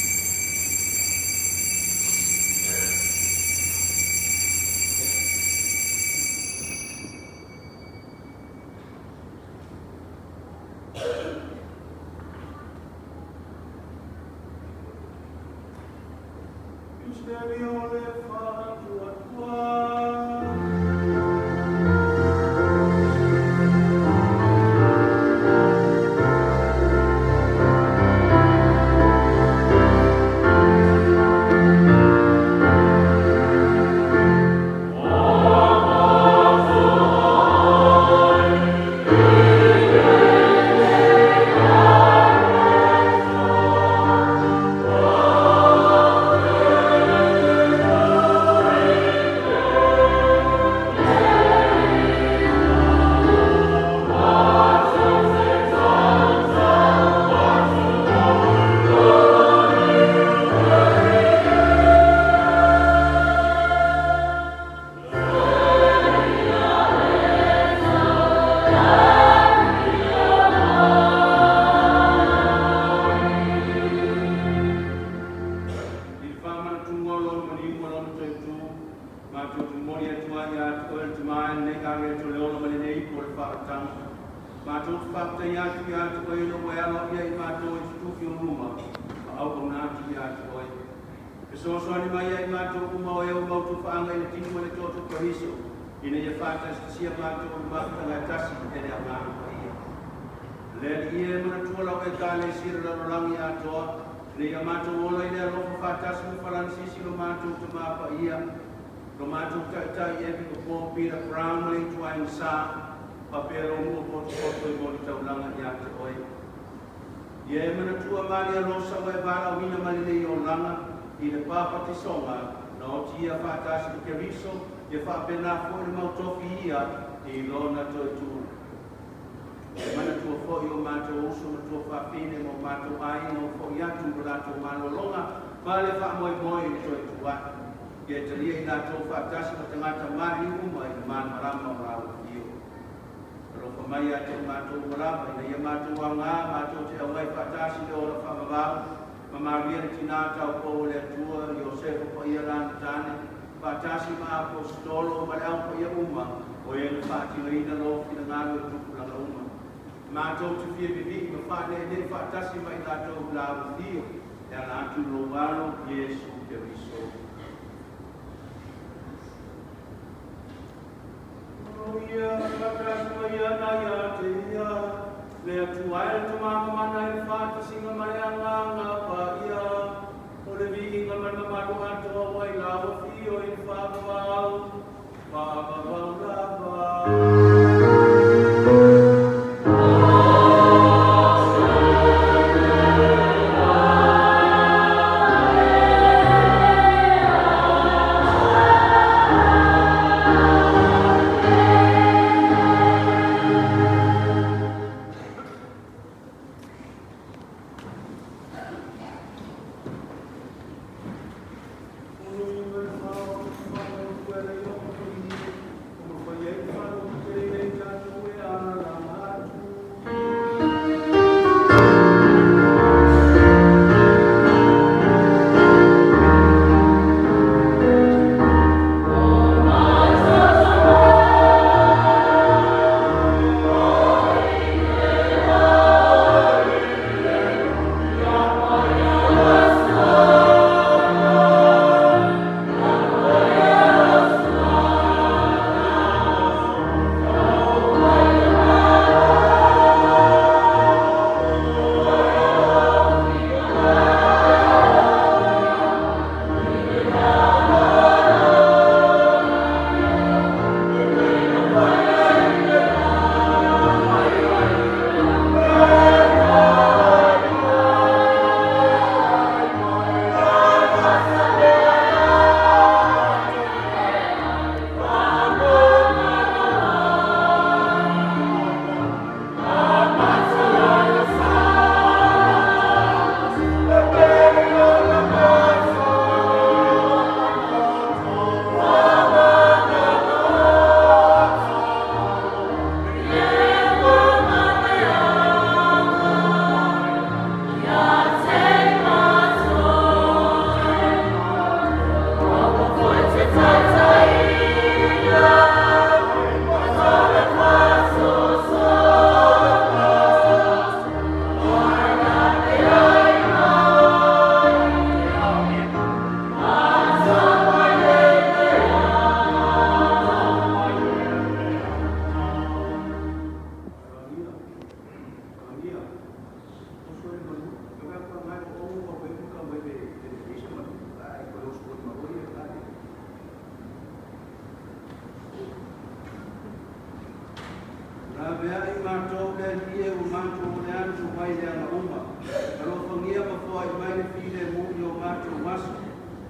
le fide muli o mātou masu.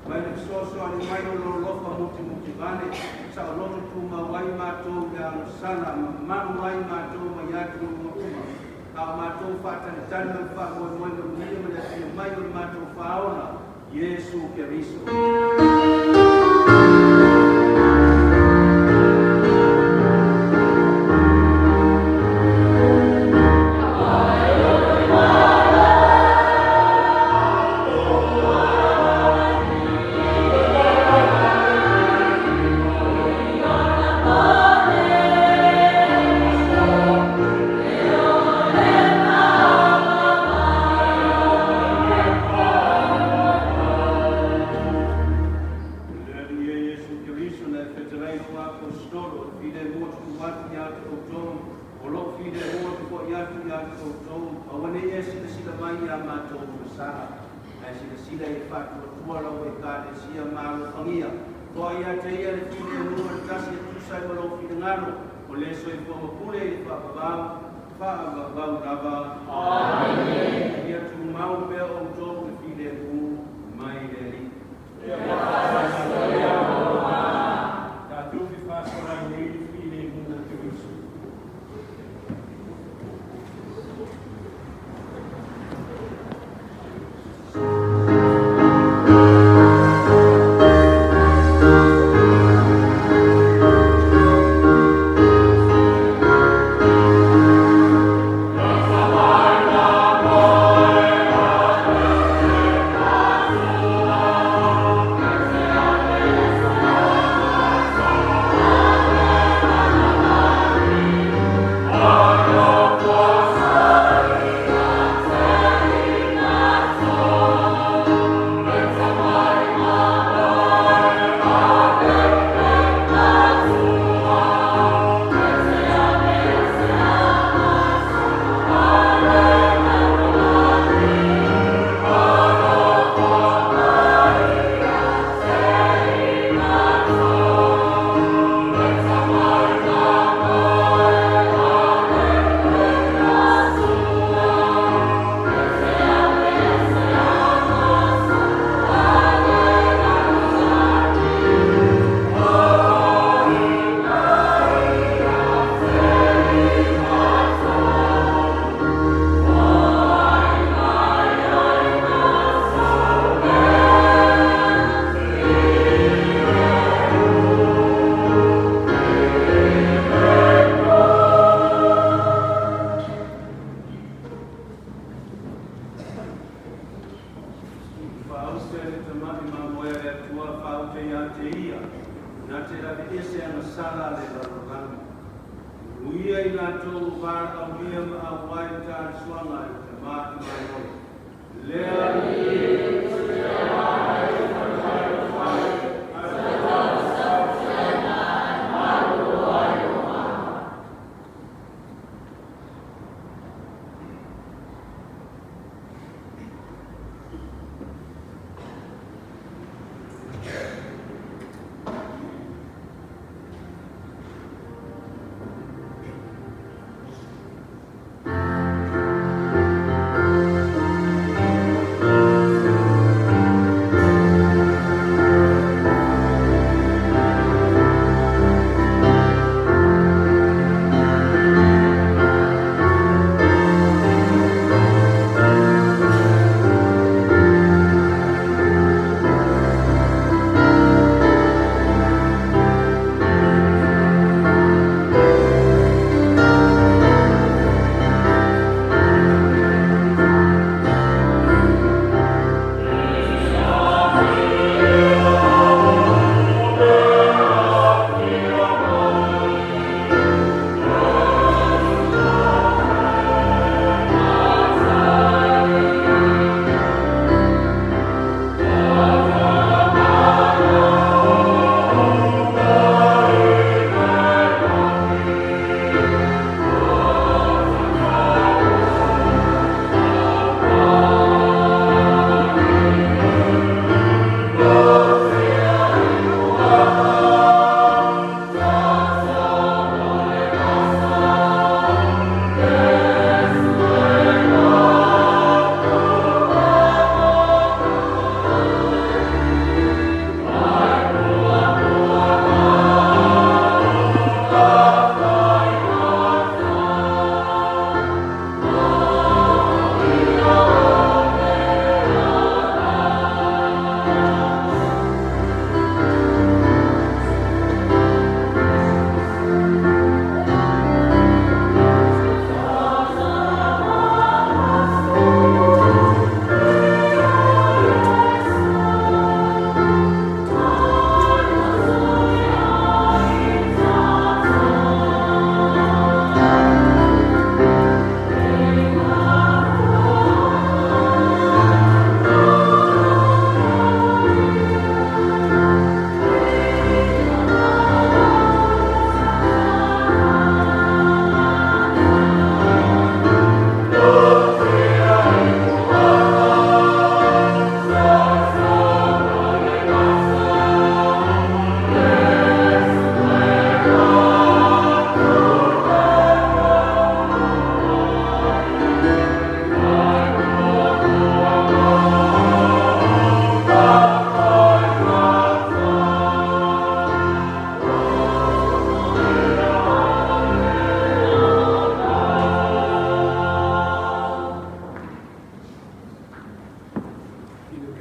Mai le soso ali mai o lofa muti vane. Sa o loto tuma wai mātou le anu sana. Manu wai mātou mai atu ngokuma. A mātou whātani tani mai wha moe moe mo nile mo le fia mai o mātou whaona. Yesu Keriso.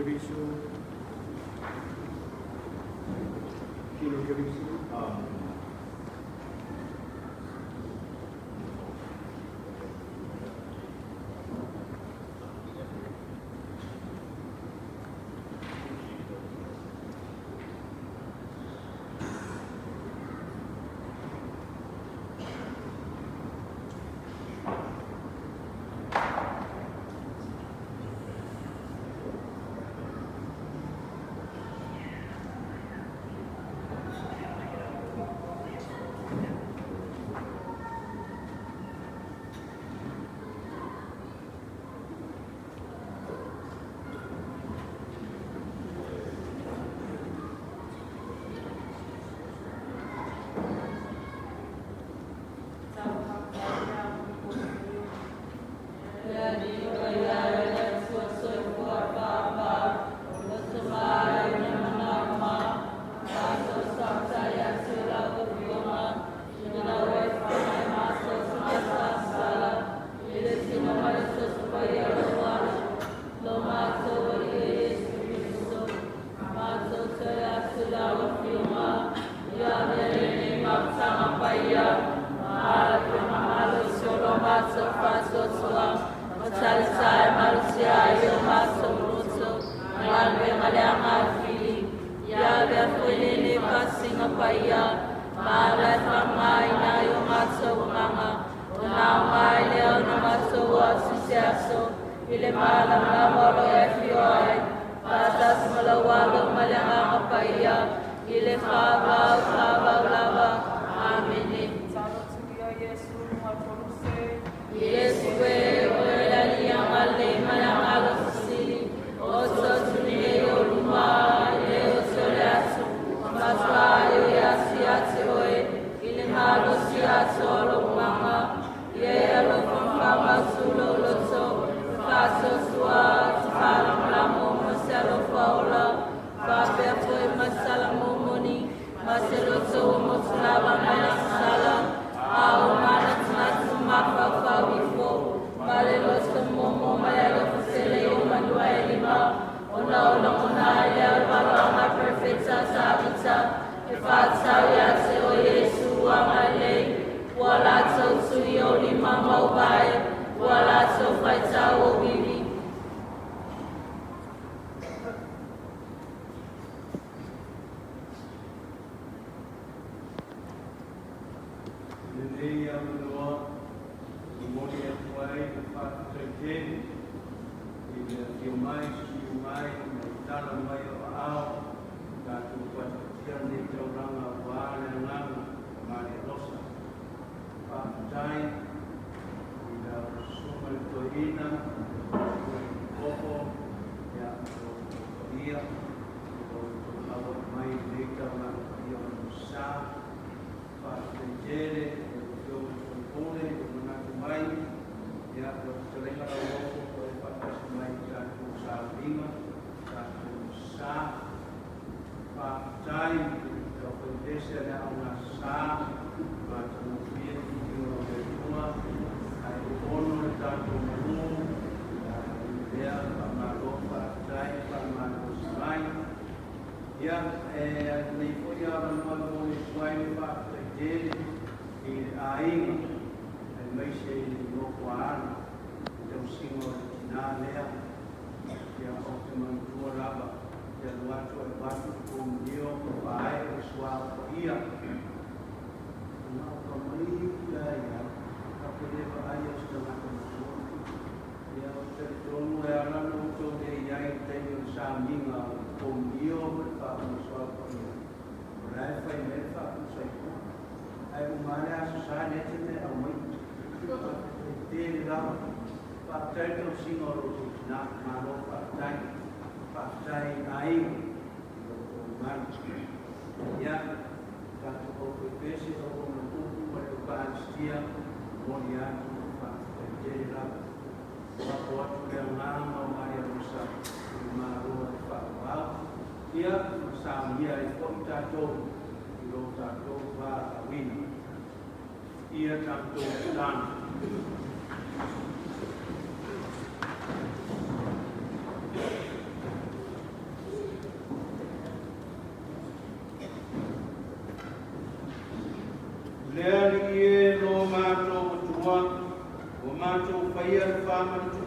Keriso. Kino Keriso.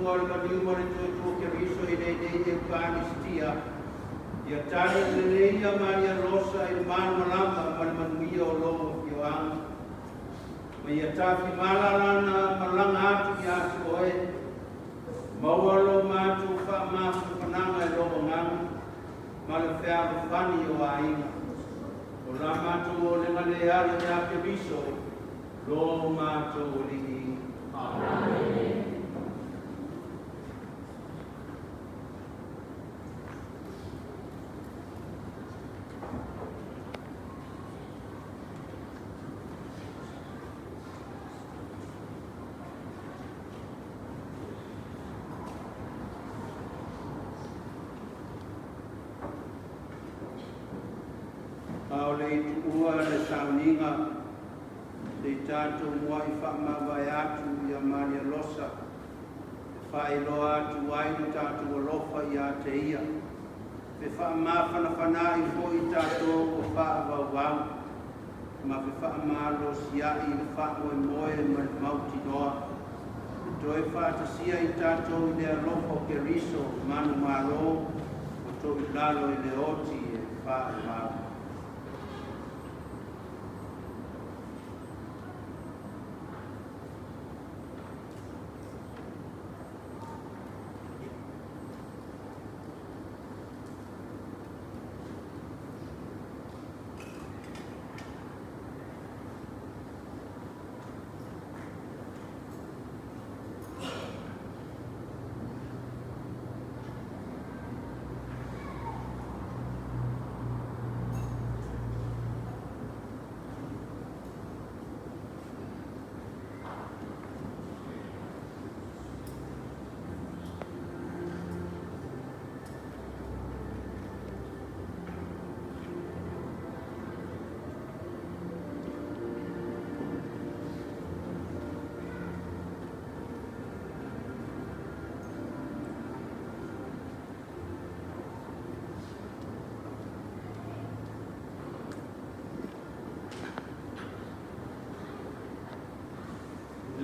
tua le mani umare tua ke riso i nei e pani stia. Ia tani le leia Maria Rosa il manu malama ma le manuia o lomo fioanga. Ma ia tafi malalana malanga atu ki atu oe. Maua lo matu wha mafu whananga e lomo nganga. Ma le whea rufani o ainga. O la matu o le ngale ala e ake riso. Lo matu o ligi. Amen. Le tua le sauninga le tātou mua I whamawai atu I a Maria Losa whaelo atu ai no tātou alofa I a te ia pe whamawhana whanai fo I tātou o whaawawau ma pe whamalo siai I whaoe moe ma mauti noa toe whaatasia I tātou I le alofa o ke riso manu malo o to I lalo I le oti e whaawau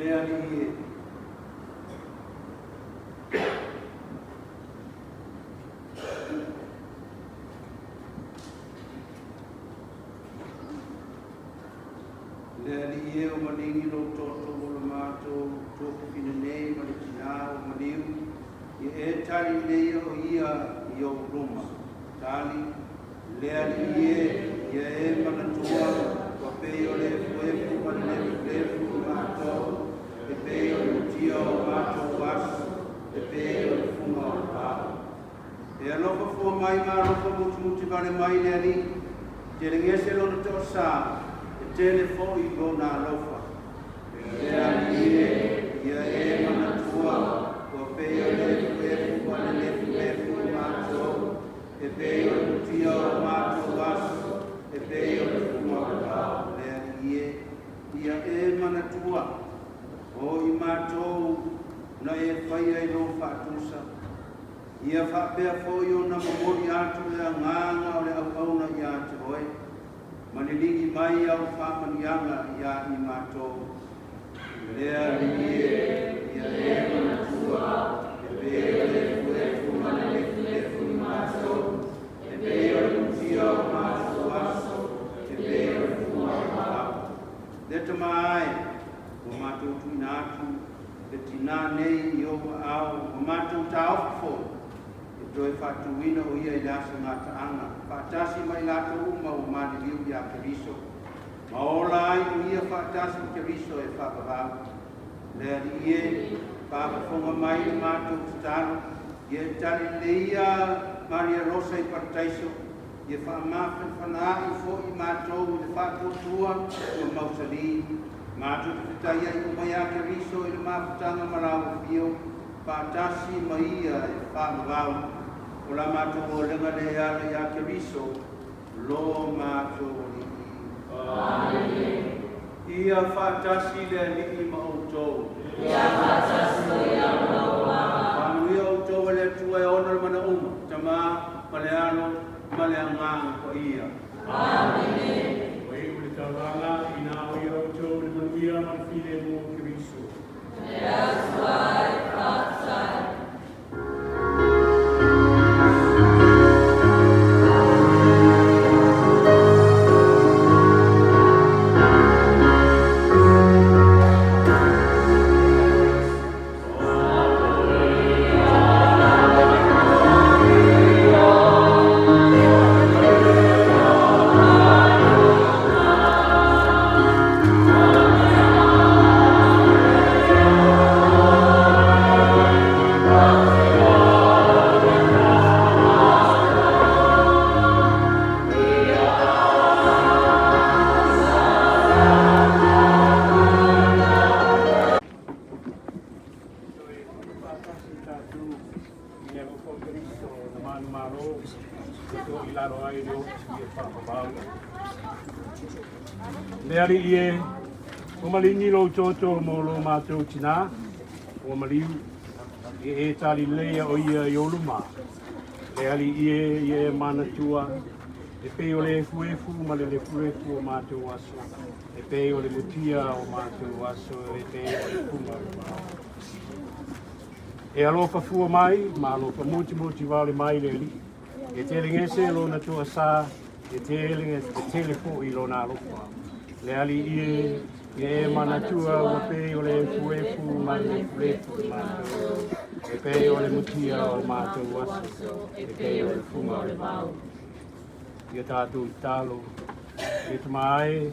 Lea ni e o maningi lo toto o le mato toko fina nei ma le tina o maniu I e tali nei o ia I o ruma tali lea ni ia e manatua wa peo le fuefu ma le fuefu mato e peo le tia o mato wasu e peo le funga o pao e alofa fua mai ma alofa muti vale mai le ani te ringese lo to sa e tele fo I lona alofa lea ni ia e manatua wa peo le fuefu ma le fuefu mato e peo le tia o mato wasu e peo le funga o pao lea ni ia e manatua o I mātou na e whai ai no whātusa. Ia whapea fōi o na mamori atu e a nganga o le au I a te hoi. Manilingi mai au whamanianga I a I mātou. Lea ringie, ia e manatua, e peo le fuefu mani le fuefu I mātou. E peo le mutia o mātou aso, e peo le fua o pao. Leta mai, o mātou tuina atu, e tina nei I o au, o mātou ta aufo, e toi whatuina o ia I lasa ngā taanga, whaatasi mai lata uma o mani liu I a Keriso. Ma ola ai o ia whaatasi o Keriso e whakawau. Lea ni ie, whakafonga mai I mātou tataro, ie tali leia Maria Rosa I Partaiso, ie whaamawhan whanai fo I mātou I le whatutua o mausali. Mātou te tai ai o mai a Keriso I le mawhatanga marau fio, whaatasi mai ia e whamawau. O la mātou o lenga le ala I a Keriso, lo mātou o liki. Amen. Ia whaatasi le liki ma outou. Ia whaatasi ia ma outou. Whanuia outou le tua e ona mana uma, tama, maleano, maleangang ko ia. Amen. Tawala ina o ia outou le manuia ma file mo Keriso. That's why God manu malo, ito ilaro ai do ia whakabau. Leari ie, o malingi lo toto mo lo mātou tina, o maliu, e tali leia o ia i oluma. Leari ie manatua, e pei o le fuefu, ma le fuefu o mātou aso. E pei o le mutia o mātou aso, e pei o le punga o mātou. E alofa fua mai, ma alofa muti wale mai le li. E te lingese lo na tua sa, e te telefo i lo na alofa. Le ali e manatua o pe o le fuefu, ma le fuefu mātou. E pe o le mutia o mātou waso, e pe o le funga o le mau. Ia tātou i talo, e te mai,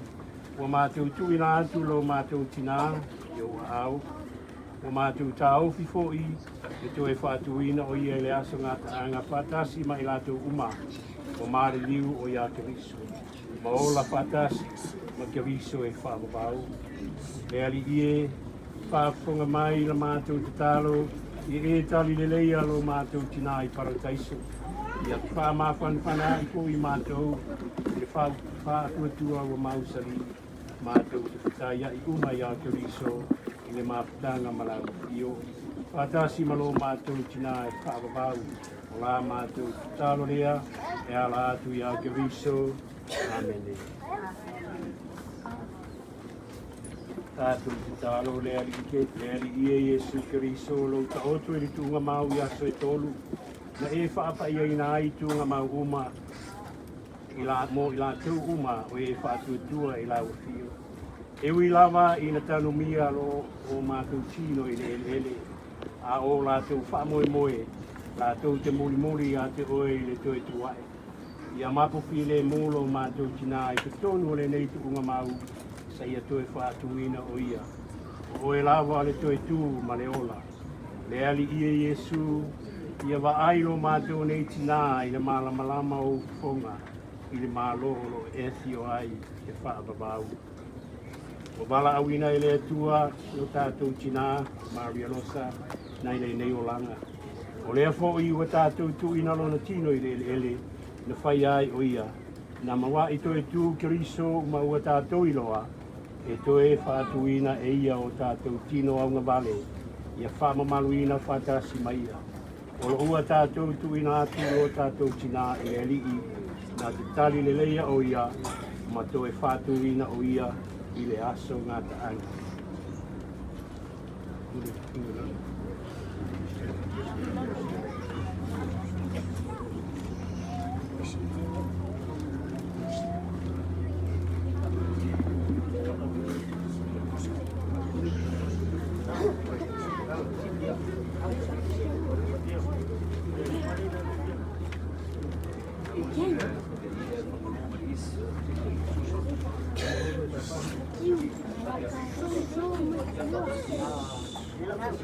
o mātou tuina atu lo mātou tina, i o au. O mātou tā ofi fōi, e to e whātuina o ia le aso ngā taanga whātasi mai lātou uma, o māre liu o ia keriso. Ma ola whātasi, ma keriso e whāmabau. Le ali ie, whāwhonga mai la mātou te talo, i e tali le leia lo mātou tina i parataiso. Ia whāmawhanwhana i fōi mātou, e whātuatua o mausari, mātou te whataia i uma ia keriso, i le māputanga malau io. Whātasi malo mātou tina e whaababau, o la mātou talo rea, e ala atu i a Keriso. Amene. Tātou te talo lea li ie Jesu Keriso, lo ta otu e li tunga mau i aso e tolu. Na e whaapa ia ina ai tunga mau uma, i la tau uma, o e whaatu tua i la uwhio. E ui lava i na tanu mia lo o mātou tino i le ele, a o lātou whaamoe, lātou te mori a te oe i le toe tuae. Ia mapofi le molo mātou tina i te tonu o le nei tukunga mau, sa ia toe whaatuina o ia. O e lava le toe tū ma le ola. Le ali ia Jesu, ia wa ailo mātou nei tina i le malamalama o fonga, i le mālolo ethi o ai te whaababau. O bala awina ele atua, o tātou tina, Maria Rosa, nei nei o langa. O lea fo i o tātou tu ina lona tino i ele, na whai ai o ia. Na mawa i toe tu Keriso ma ua tātou i loa, e toe whātuina e ia o tātou tino au ngā vale, ia whamamaluina whātasi mai ia. O lo ua tātou tu ina atu o tātou tina e elii, na te tali le leia o ia, ma toe whātuina o ia, i le aso ngā taanga.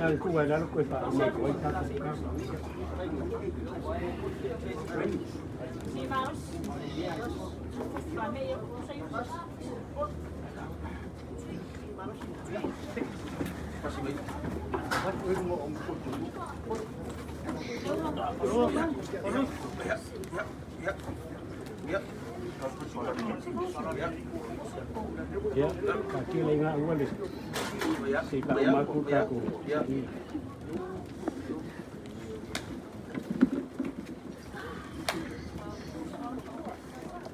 Ang kuha na ko pa ang ko ay tatapos. Ya, kaki lenga ulit. Sila umakut aku.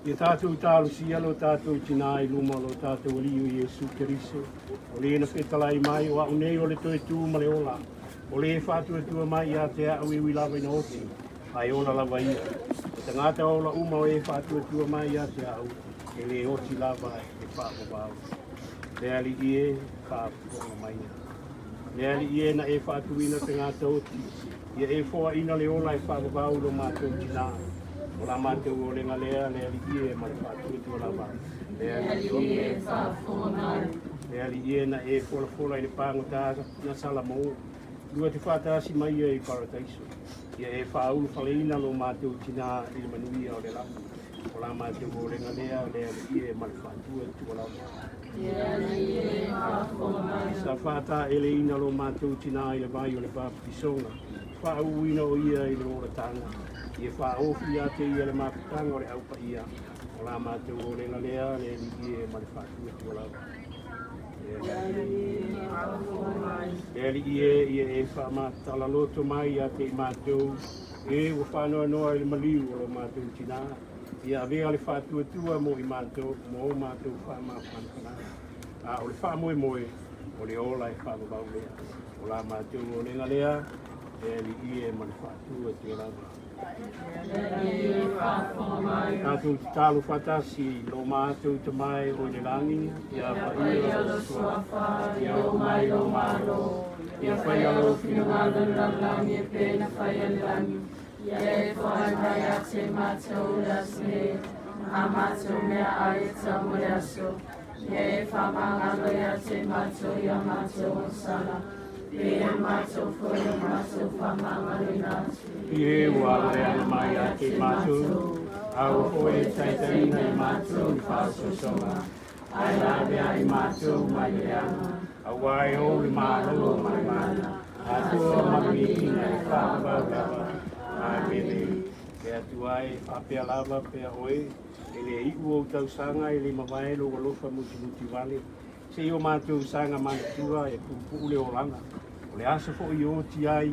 Ia tātou tālu sia lo tātou tina i luma lo tātou liu Jesu Keriso. O le na whetalai mai o au nei o le toe tū ma le ola. O le e whātua tua mai a te au iwi lawa ina oti. Ai ola lava ia. Te ngāta ola uma o e whātua tua mai a te au. E le oti lava e whāpapau. Le ali ie whāpapau mai. Le ali ie na e whātuina te ngāta oti. Ia e whoa ina le ola e whāpapau lo mātou tina. O la mātou o le ngalea, le ali ie ma le whātua lava. Le ali ie whāwhongai. Le ali ie na e whola i le pāngota na salamo. Lua te whātasi mai e i parataiso. Ia e whāulu whaleina lo mātou tina i le manuia o le lafu. O la mātou o le ngalea, le ali ie ma le whātua lava. Le ali ie whāwhongai. Sa whāta e le ina lo mātou tina i le vai o le pāpitisonga. whauina o ia i le ora tanga. I e whaofi a te ia le mapitanga o le aupa ia. O la mātou o le ngalea le ligi e male whātua tua lau. E ligi e whamatala loto mai a te i mātou. E o whanoa noa i le maliu o le mātou tina. Ia vea le whātua tua mo i mātou, mo o mātou whamapana. O le whamoe moe, o le ola e whamabau lea. O la mātou o le ngalea, e ligi e male whātua tua lau. Tātou te tālu whatasi, lo mātou te mai o le rangi, ia whaia o suafa, ia o mai o malo, ia whaia o whina ngālu rangi e pēna whaia le rangi, ia e whaia a te mātou rasne, a mātou mea ai tamu le aso, ia e whamangalo ia te mātou ia mātou o sala, e mātou foi o mātou whamangalo i nātu. I wala ana mai a te mātou, au hoi e taitaina i mātou i whāso songa. Ai lawe a i mātou mai le ana, a wai o le mālo mai mana, a tua mamikina i whāpau lava, a mene, ke atu ai whapea lava pea oe, e le iku o tau sanga e le mawai lo lofa muti wale, se o mātou sanga manatua e pupu le o langa, o le aso fo i o ti ai,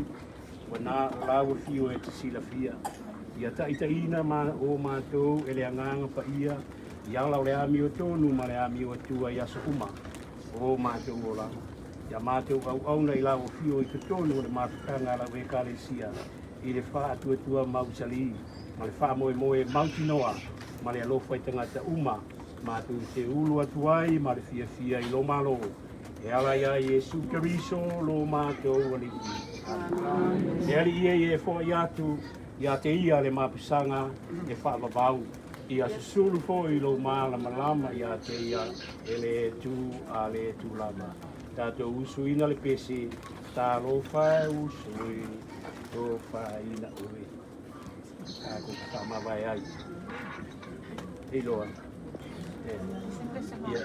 wana o lawa fio e te sila fia. Ia taitaina o mātou e le anganga pa ia, i ala o le ami o tonu ma le ami o atua i aso uma, o mātou o langa. Ia mātou au auna i lawa fio i te tonu o le mātukanga la we kālesia, i le wha atua mausali, ma le wha moe moe mautinoa, ma le alofa i tangata uma, mātou te ulu atuai, ma le fia i lo malo. E ala ia Jesu Keriso lo mātou aliki. E ali ia e fo i atu, ia te ia le mapusanga e whaamabau. Ia susulu fo i lo malama lama ia te ia e le tu a le tu lama. Tātou usuina le pesi, tā lo whae usui, lo whae ina ui. Tākou whaamawai ai. I loa. Ia.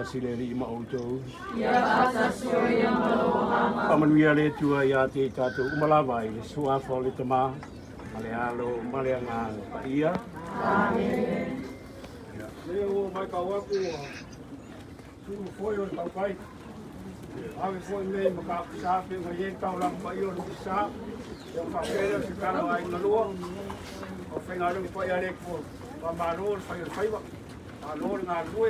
Sileli ma auto. Ia pata soi ama. Pamanuia le tua ia te tātou umalawa i le suafa o le tama, ma le alo, ma le anga pa ia. Amen. Leo mai ka waku su foi o ka pai. Ave foi me ma ka sa pe ma ye ka lang pa yo ni sa. Yo ka pera si ka ai na lo. O fe nga lo pa ya le ko. Pa ma lo fa yo fa ba. A lo nga lo.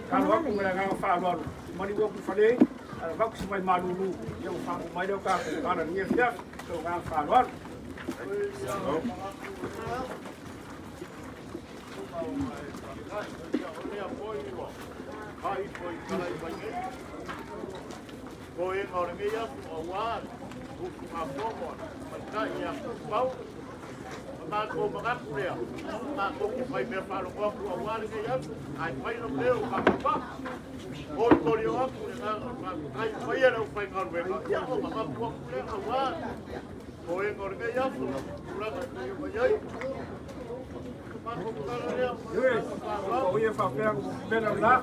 Ka waku me nga fa lo. Mani wo ku fa le. Ala waku si mai ma lu. Yo fa mai do ka ka na ni ya. So nga fa lo. Koe ngore me ya o wa ku ka fomo mai ka ya pau ma ko ma ka prea ma ko ku mai me fa lo ku wa le ya ai mai no leo ka pa o ko yo ku na ai mai era o fai ngore me ya o ma ku le wa koe ngore me ya ku la ka yo mai ai Yes, oye fa pera ko pera la.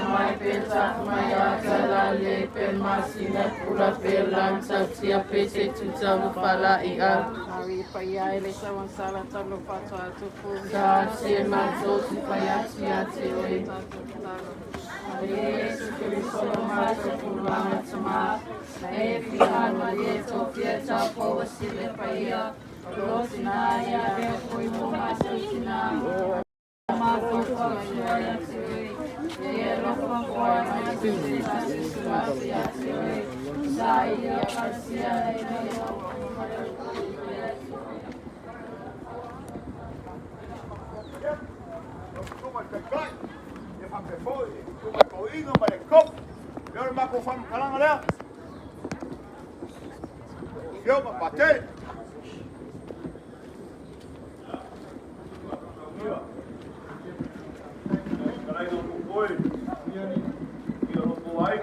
mai pensa mai atala le per masina pula per lanza tia pese tuta mufala ia. Ari paya ele sawan sala talo pato atu fu. Da se mazo si paya tia te. Yesu Kristo mato pula tama. E fihan malieto fieta po sile paya. Rosina ya be koi mo maso sina. Mato po ya te. Yero kwa kwa na sisi sisi ya te. Sai ya kasia Tuma te kai, e whakewhoi, tuma ko ino ma le kop, yore mako whamkaranga lea. Whio ma pate. Karai no kukoi, ia ropo ai.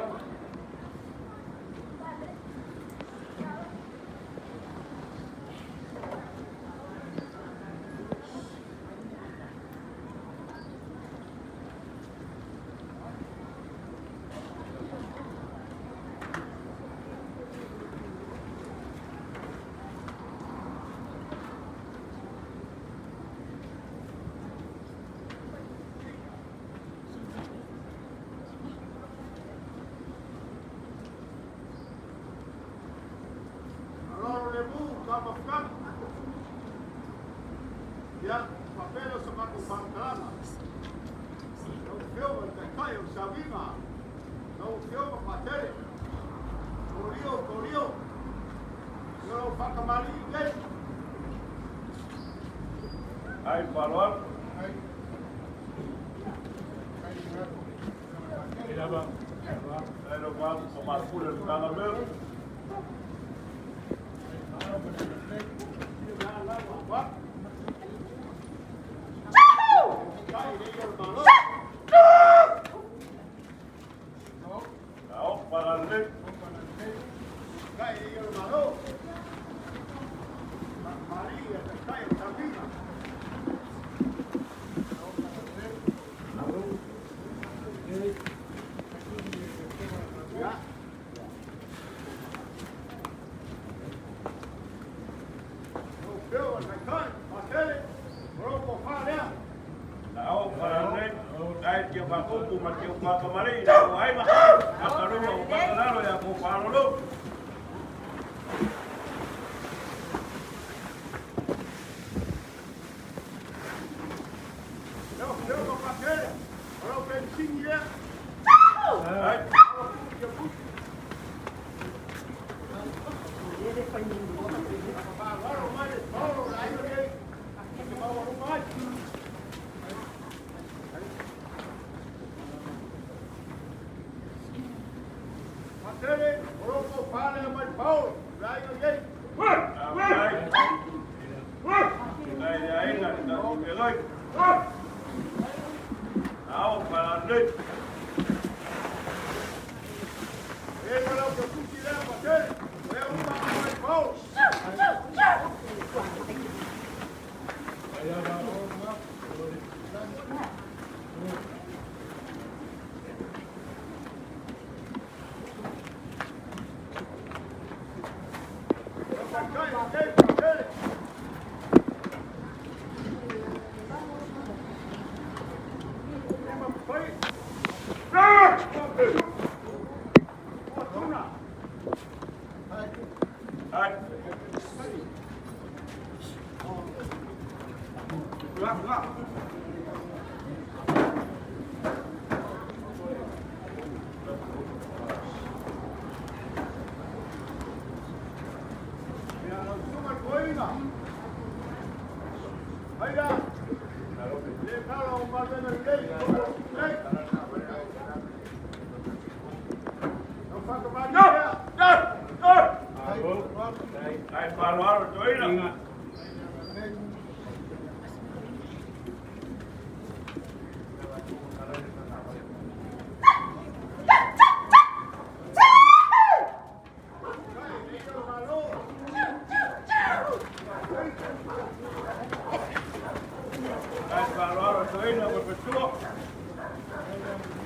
Ya, papel sa mga pangkalama. No film at kayo sa bima. No film at matere. Korio. No pakamali gay. Ay, palor. Mira ba. Pero vamos a tomar pura de cada vez. What? Não, para ler. Cai aí, irmão. Maria, cai o caminho.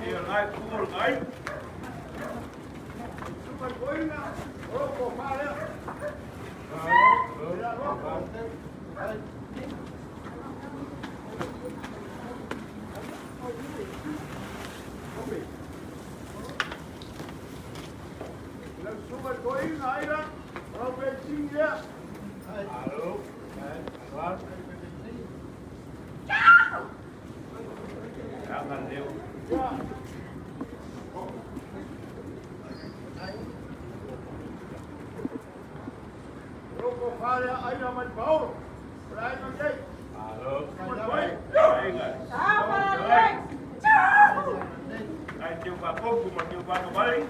Ia ngai kuol ngai. Super koina, roko pare. Super koina, aira, roko singa. Halo. Jangan Leo. Ya. Roko pare aira man pau. Rai man dai. Halo. Baik. Baik. Ai tiu pa pouco, mas tiu pa no balik.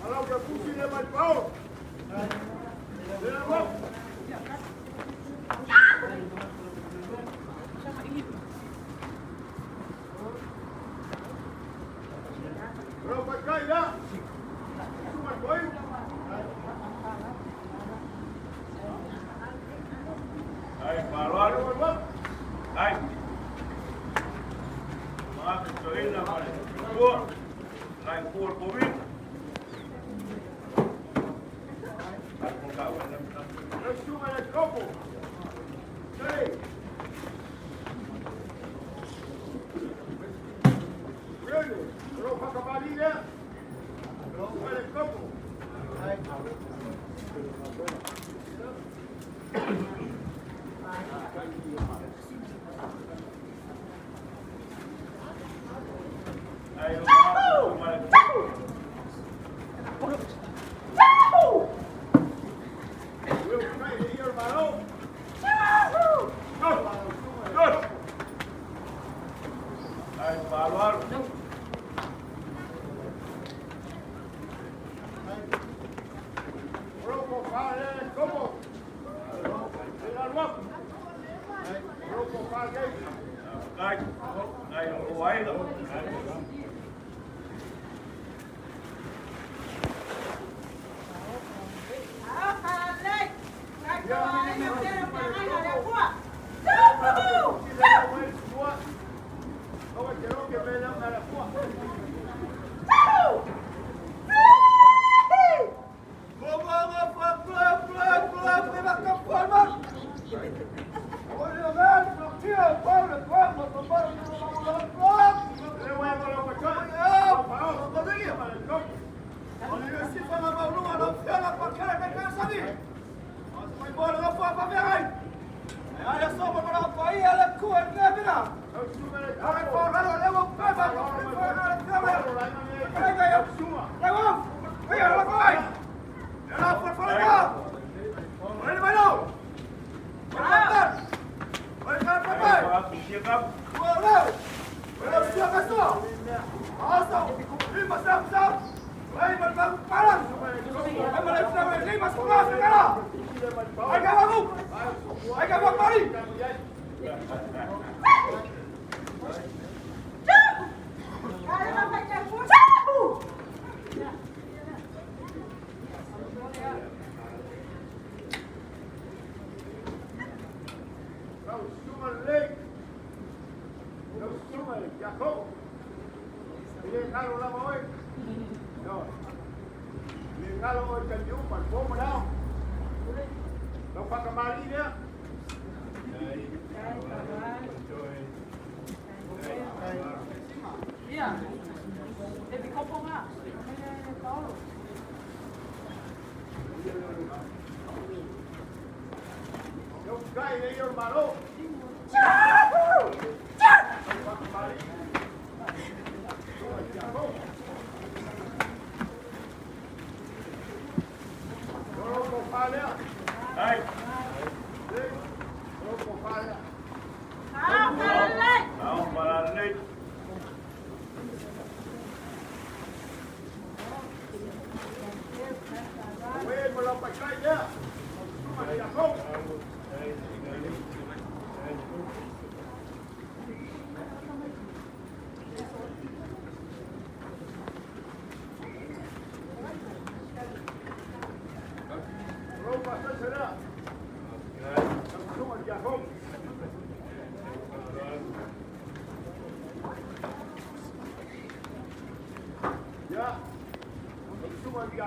Halo ke pusi le man pau.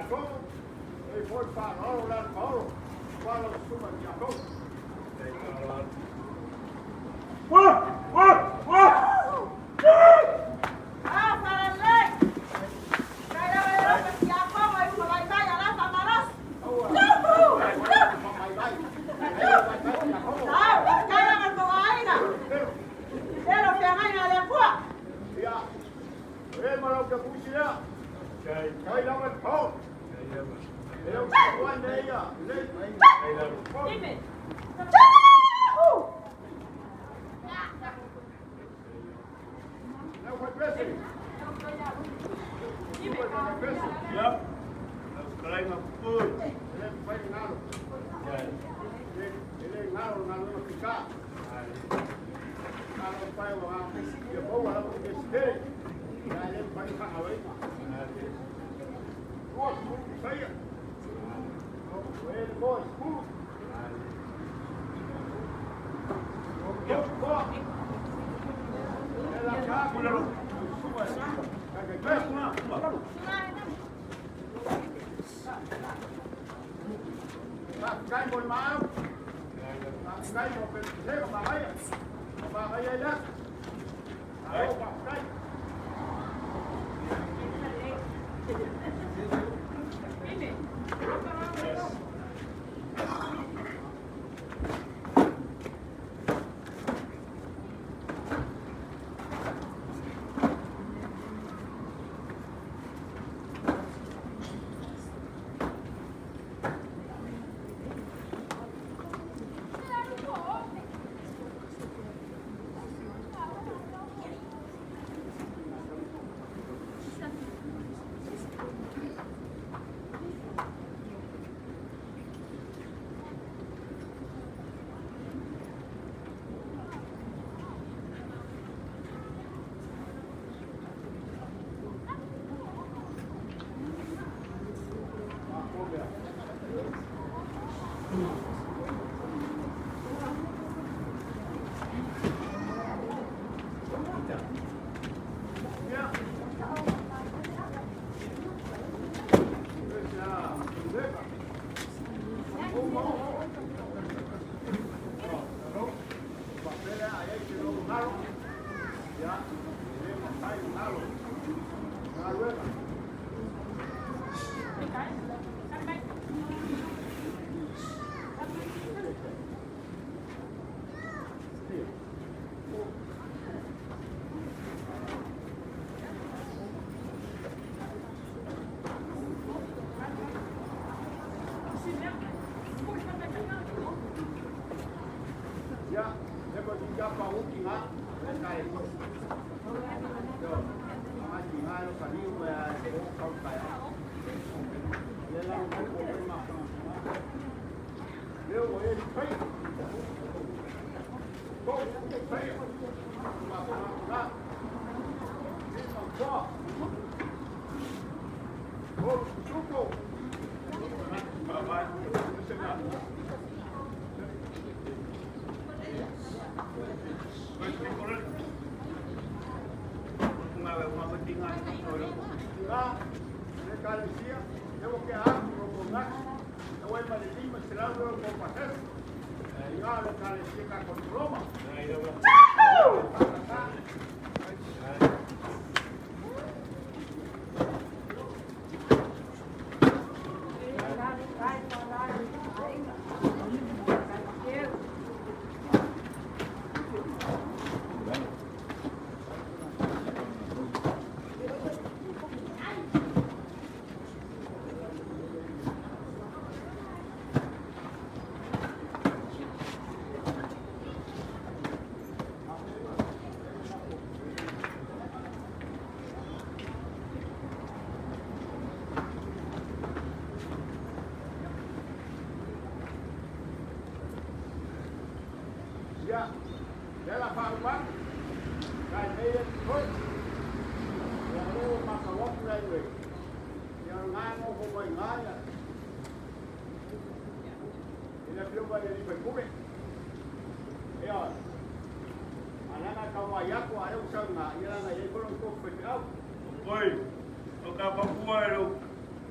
fogo, e foi farol lá no Paulo, fala o suma de ator.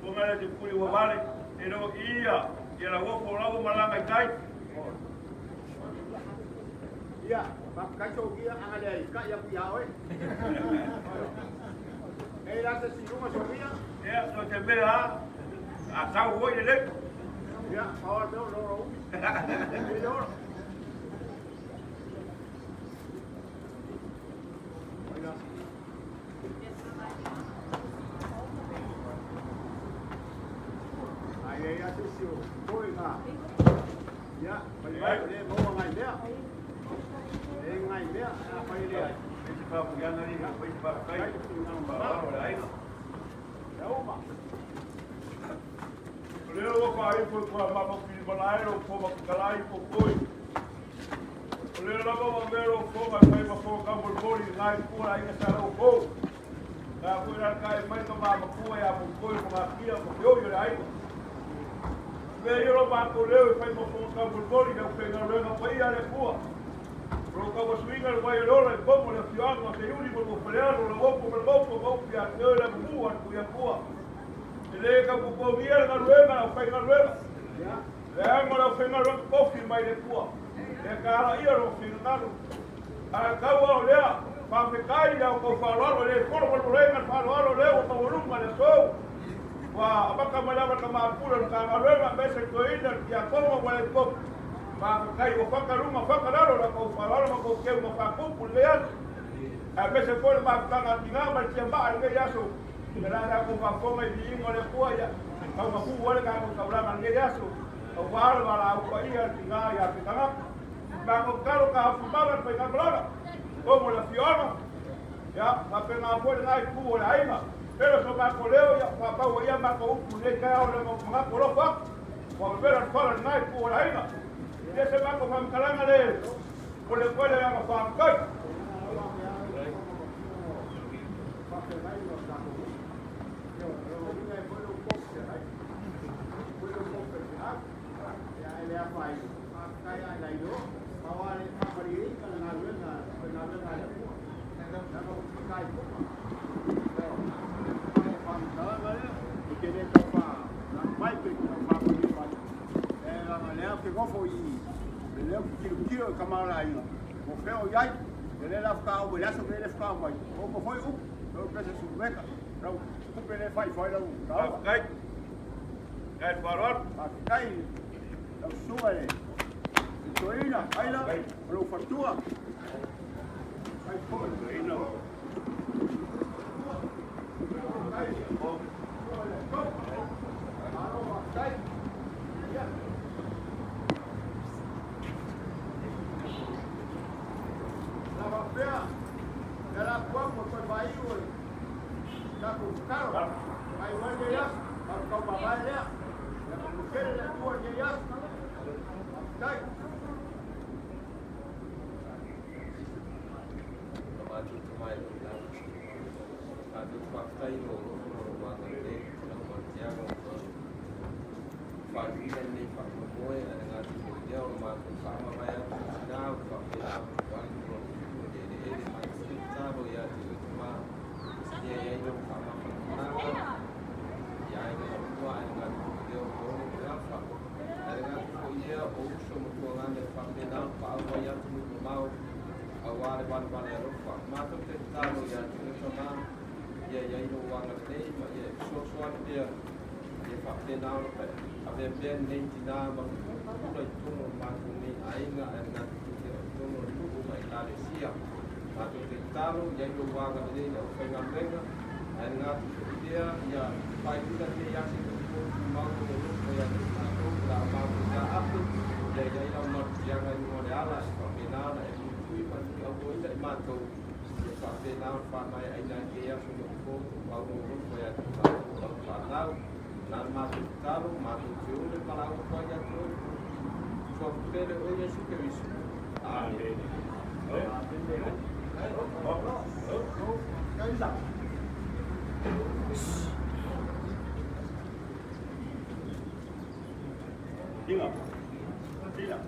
Pongale te puli wa vale, e no ia la wofo la malanga tai. Ia, makaito kia angale ka ia pia oi. Ei rasa si rumah Sofia. Ia, no te mea a tau hoi le. Ia, awal tu lo. Lo. Ai ai tu koi nga. Ya, pai le mo ngai dia. Ngai dia, pai le. Pa puiana ni, pa kai. Ba ai. Ya uma. Leo ko ai ko mama ki balai ro ko ma kalai ko koi. Leo la mama vero ko ma kai ma ko ka mo boli ngai ko ai ka sa ro ko. Ka ko ra kai mai ka ma ko ya mo koi ko ma kia ko yo yo ai. Yo ba ko leo fai mo ko ka mo boli ka pe na ro na pai ale ko. Ro ka mo swinga ro vai ro le como le fiango se yuri mo pelear ro mo ko ya no la mo ku ya ko. Ele ka ko via na ruega, fai na ruega. Ya. É, mas eu fui na ruega ko fi mai de tua. E cara ia ro fi na ro. A ka wa olea, pa me kai ya ko fa ro le ko ro ro le na fa ro le o ko ru ma le so. Wa abaka malava kama apura ka na ruega bese ko ina ya ko mo wa le ko. Pa kai o fa ka ru ma fa ka ro la ko fa ro ma ko ke mo fa ko pulean. A bese ko ma ka na tinga ma che ba nge ya so. Berada ko fa ko mai di ngole ko ya. Kau ma ku wale ka ko kabra nge ya so. O wala wala ko ia tinga ya tinga. Ba ko karo ka fu ba pe ka bra. Ko mo la fiona. Ya, pa pe na po na ku wala aina. Pero so ba ko leo ya pa pa ya ma ko ku ne ka o le mo ma ko lo fa. Ko be ra fa na ku wala aina. Ese ba ko mam kalanga le. Ko le ko le ya ma fa ka. Kamala aí, o fel yai, ele lá ficar o braço dele ficar vai. O foi eu penso subeca, para o ele faz lá o Kai. Kai farol. Kai. O sua ele. Toina, aí lá, para o fatua. Aí foi, aí não. Ela quando foi vai hoje. Tá com o carro. Aí vai ganhar. Vai com o papai lá. O que ele é tua ganhar. Sai. Maju kemai kita. Maju fakta itu rumah kerja rumah tiang. Pagi dan ni fakta boy dengan dia rumah sama bayar dah fakta Sabo ya cuma dia yang sama menang ya yang kedua dengan dia orang berapa dengan dia usul mutualan dan fakta apa yang mau awal ban ya lupa masuk ke sabo ya cuma ya yang uang ada ya sesuatu dia fakta apa yang nanti bang mulai turun masuk ni aina dengan turun dulu mai kali siap Matu talo yang luang ada ni, pengang dengan dia ya pai kita ni yang itu mau urus yang aku dah mau kita apa jadi yang yang modal final itu pasti aku ini matu sampai now pai aina dia sudah mau urus yang final dan matu talo matu jauh kalau kau yang tu software orang suka isu Diga.